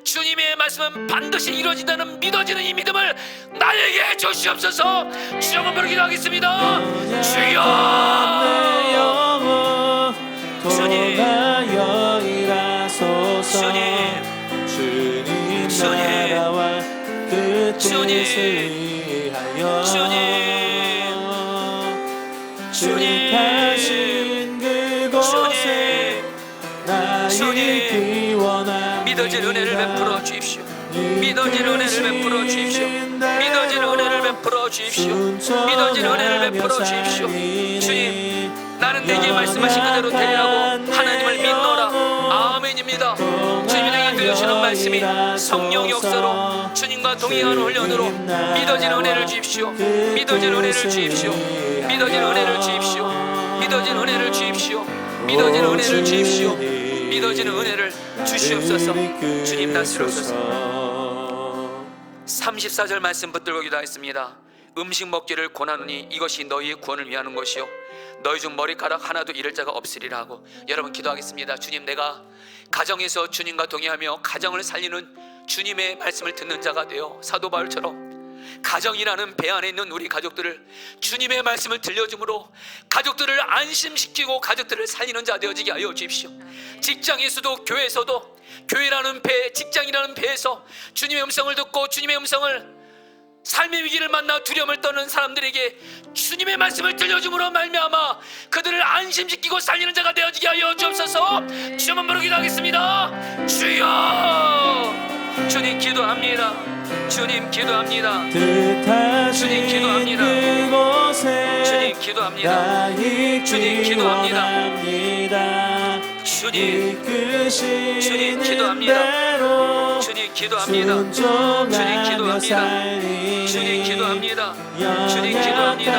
주님의 말씀은 반드시 이루어진다는 믿어지는 이 믿음을 나에게 주시옵소서. 주여, 한번 기도하겠습니다. 주여, 주님, 주님, 주님, 주님, 주님, 주님, 믿어질 은혜를 베풀어 주십시오. 믿어질 은혜를 베풀어 주십시오. 믿어질 은혜를 베풀어 주십시오. 믿어질 은혜를 베풀어 주십시오. 주님, 나는 내게 말씀하신 그대로 되리라고 하나님을 믿노라. 아멘입니다. 주님이 내게 들려주시는 말씀이 성령 역사로 주님과 동행하는 훈련으로 믿어질 은혜를 주십시오. 믿어질 은혜를 주십시오. 믿어질 은혜를 주십시오. 믿어질 은혜를 주십시오. 믿어질 은혜를 주십시오. 믿어지는 은혜를 주시옵소서. 주님, 다스려옵소서. 34절 말씀 붙들고 기도하겠습니다. 음식 먹기를 권하노니 이것이 너희의 구원을 위하는 것이요 너희 중 머리카락 하나도 잃을 자가 없으리라 하고, 여러분 기도하겠습니다. 주님, 내가 가정에서 주님과 동의하며 가정을 살리는 주님의 말씀을 듣는 자가 되어 사도 바울처럼 가정이라는 배 안에 있는 우리 가족들을 주님의 말씀을 들려줌으로 가족들을 안심시키고 가족들을 살리는 자 되어지게 하여 주십시오. 직장에서도 교회에서도 교회라는 배, 직장이라는 배에서 주님의 음성을 듣고 주님의 음성을 삶의 위기를 만나 두려움을 떠는 사람들에게 주님의 말씀을 들려줌으로 말미암아 그들을 안심시키고 살리는 자가 되어지게 하여 주옵소서. 주여 한번 부르기도 하겠습니다. 주여, 주님 기도합니다. 주님 기도합니다. 주님 기도합니다. 주님 기도합니다. 주님 기도합니다. 주님 기도합니다. 주님 기도합니다. 주님 기도합니다. 주님 기도합니다. 주님 기도합니다. 주님 기도합니다. 주님 기도합니다.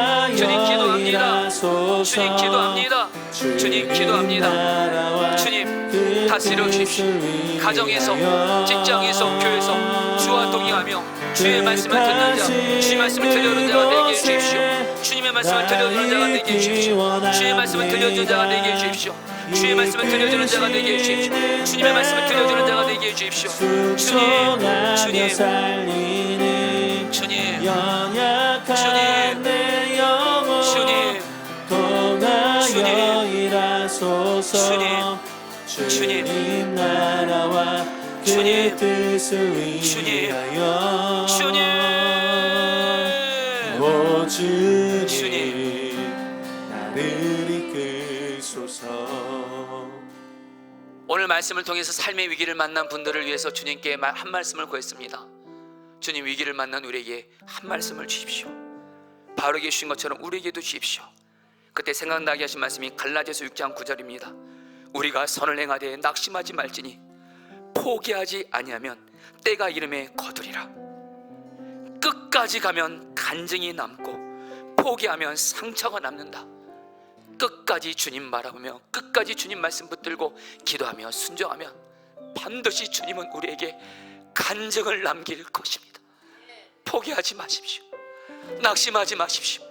주님 기도합니다. 주님 기도합니다. 주님 기도합니다. 주님 다스려 주십시오. 가정에서, 직장에서, 교회에서 주와 동의하며 주의 말씀을 듣는 자, 주의 말씀을 들려주는 자가 되게 해주십시오. 주님의 말씀을 들려주는 자가 되게 해주십시오. 주의 말씀을 들려주는 자가 되게 해주십시오. 주의 말씀을 들려주는 자가 되게 해주십시오. 주님의 말씀을 들려주는 자가 되게 해주십시오. 주님, 주님, 주님, 주님, 주님, 주님, 나라와 주님, 뜻을 주님, 위하여 주님, 오 주님, 주님. 나를 이끌소서. 오늘 말씀을 통해서 삶의 위기를 만난 분들을 위해서 주님께 한 말씀을 구했습니다. 주님, 위기를 만난 우리에게 한 말씀을 주십시오. 바울에게 주신 것처럼 우리에게도 주십시오. 그때 생각나게 하신 말씀이 갈라디아서 6장 9절입니다. 우리가 선을 행하되 낙심하지 말지니 포기하지 아니하면 때가 이름에 거두리라. 끝까지 가면 간증이 남고 포기하면 상처가 남는다. 끝까지 주님 바라보며 끝까지 주님 말씀 붙들고 기도하며 순종하면 반드시 주님은 우리에게 간증을 남길 것입니다. 포기하지 마십시오. 낙심하지 마십시오.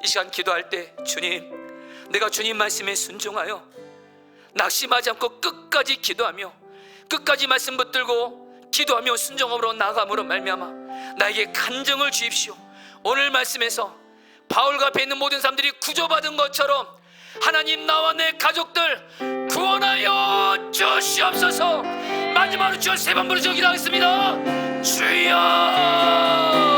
이 시간 기도할 때 주님, 내가 주님 말씀에 순종하여 낙심하지 않고 끝까지 기도하며 끝까지 말씀 붙들고 기도하며 순종함으로 나아감으로 말미암아 나에게 간증을 주십시오. 오늘 말씀에서 바울과 앞에 있는 모든 사람들이 구조받은 것처럼 하나님, 나와 내 가족들 구원하여 주시옵소서. 마지막으로 주여 세 번 부르짖어 기도하겠습니다. 주여.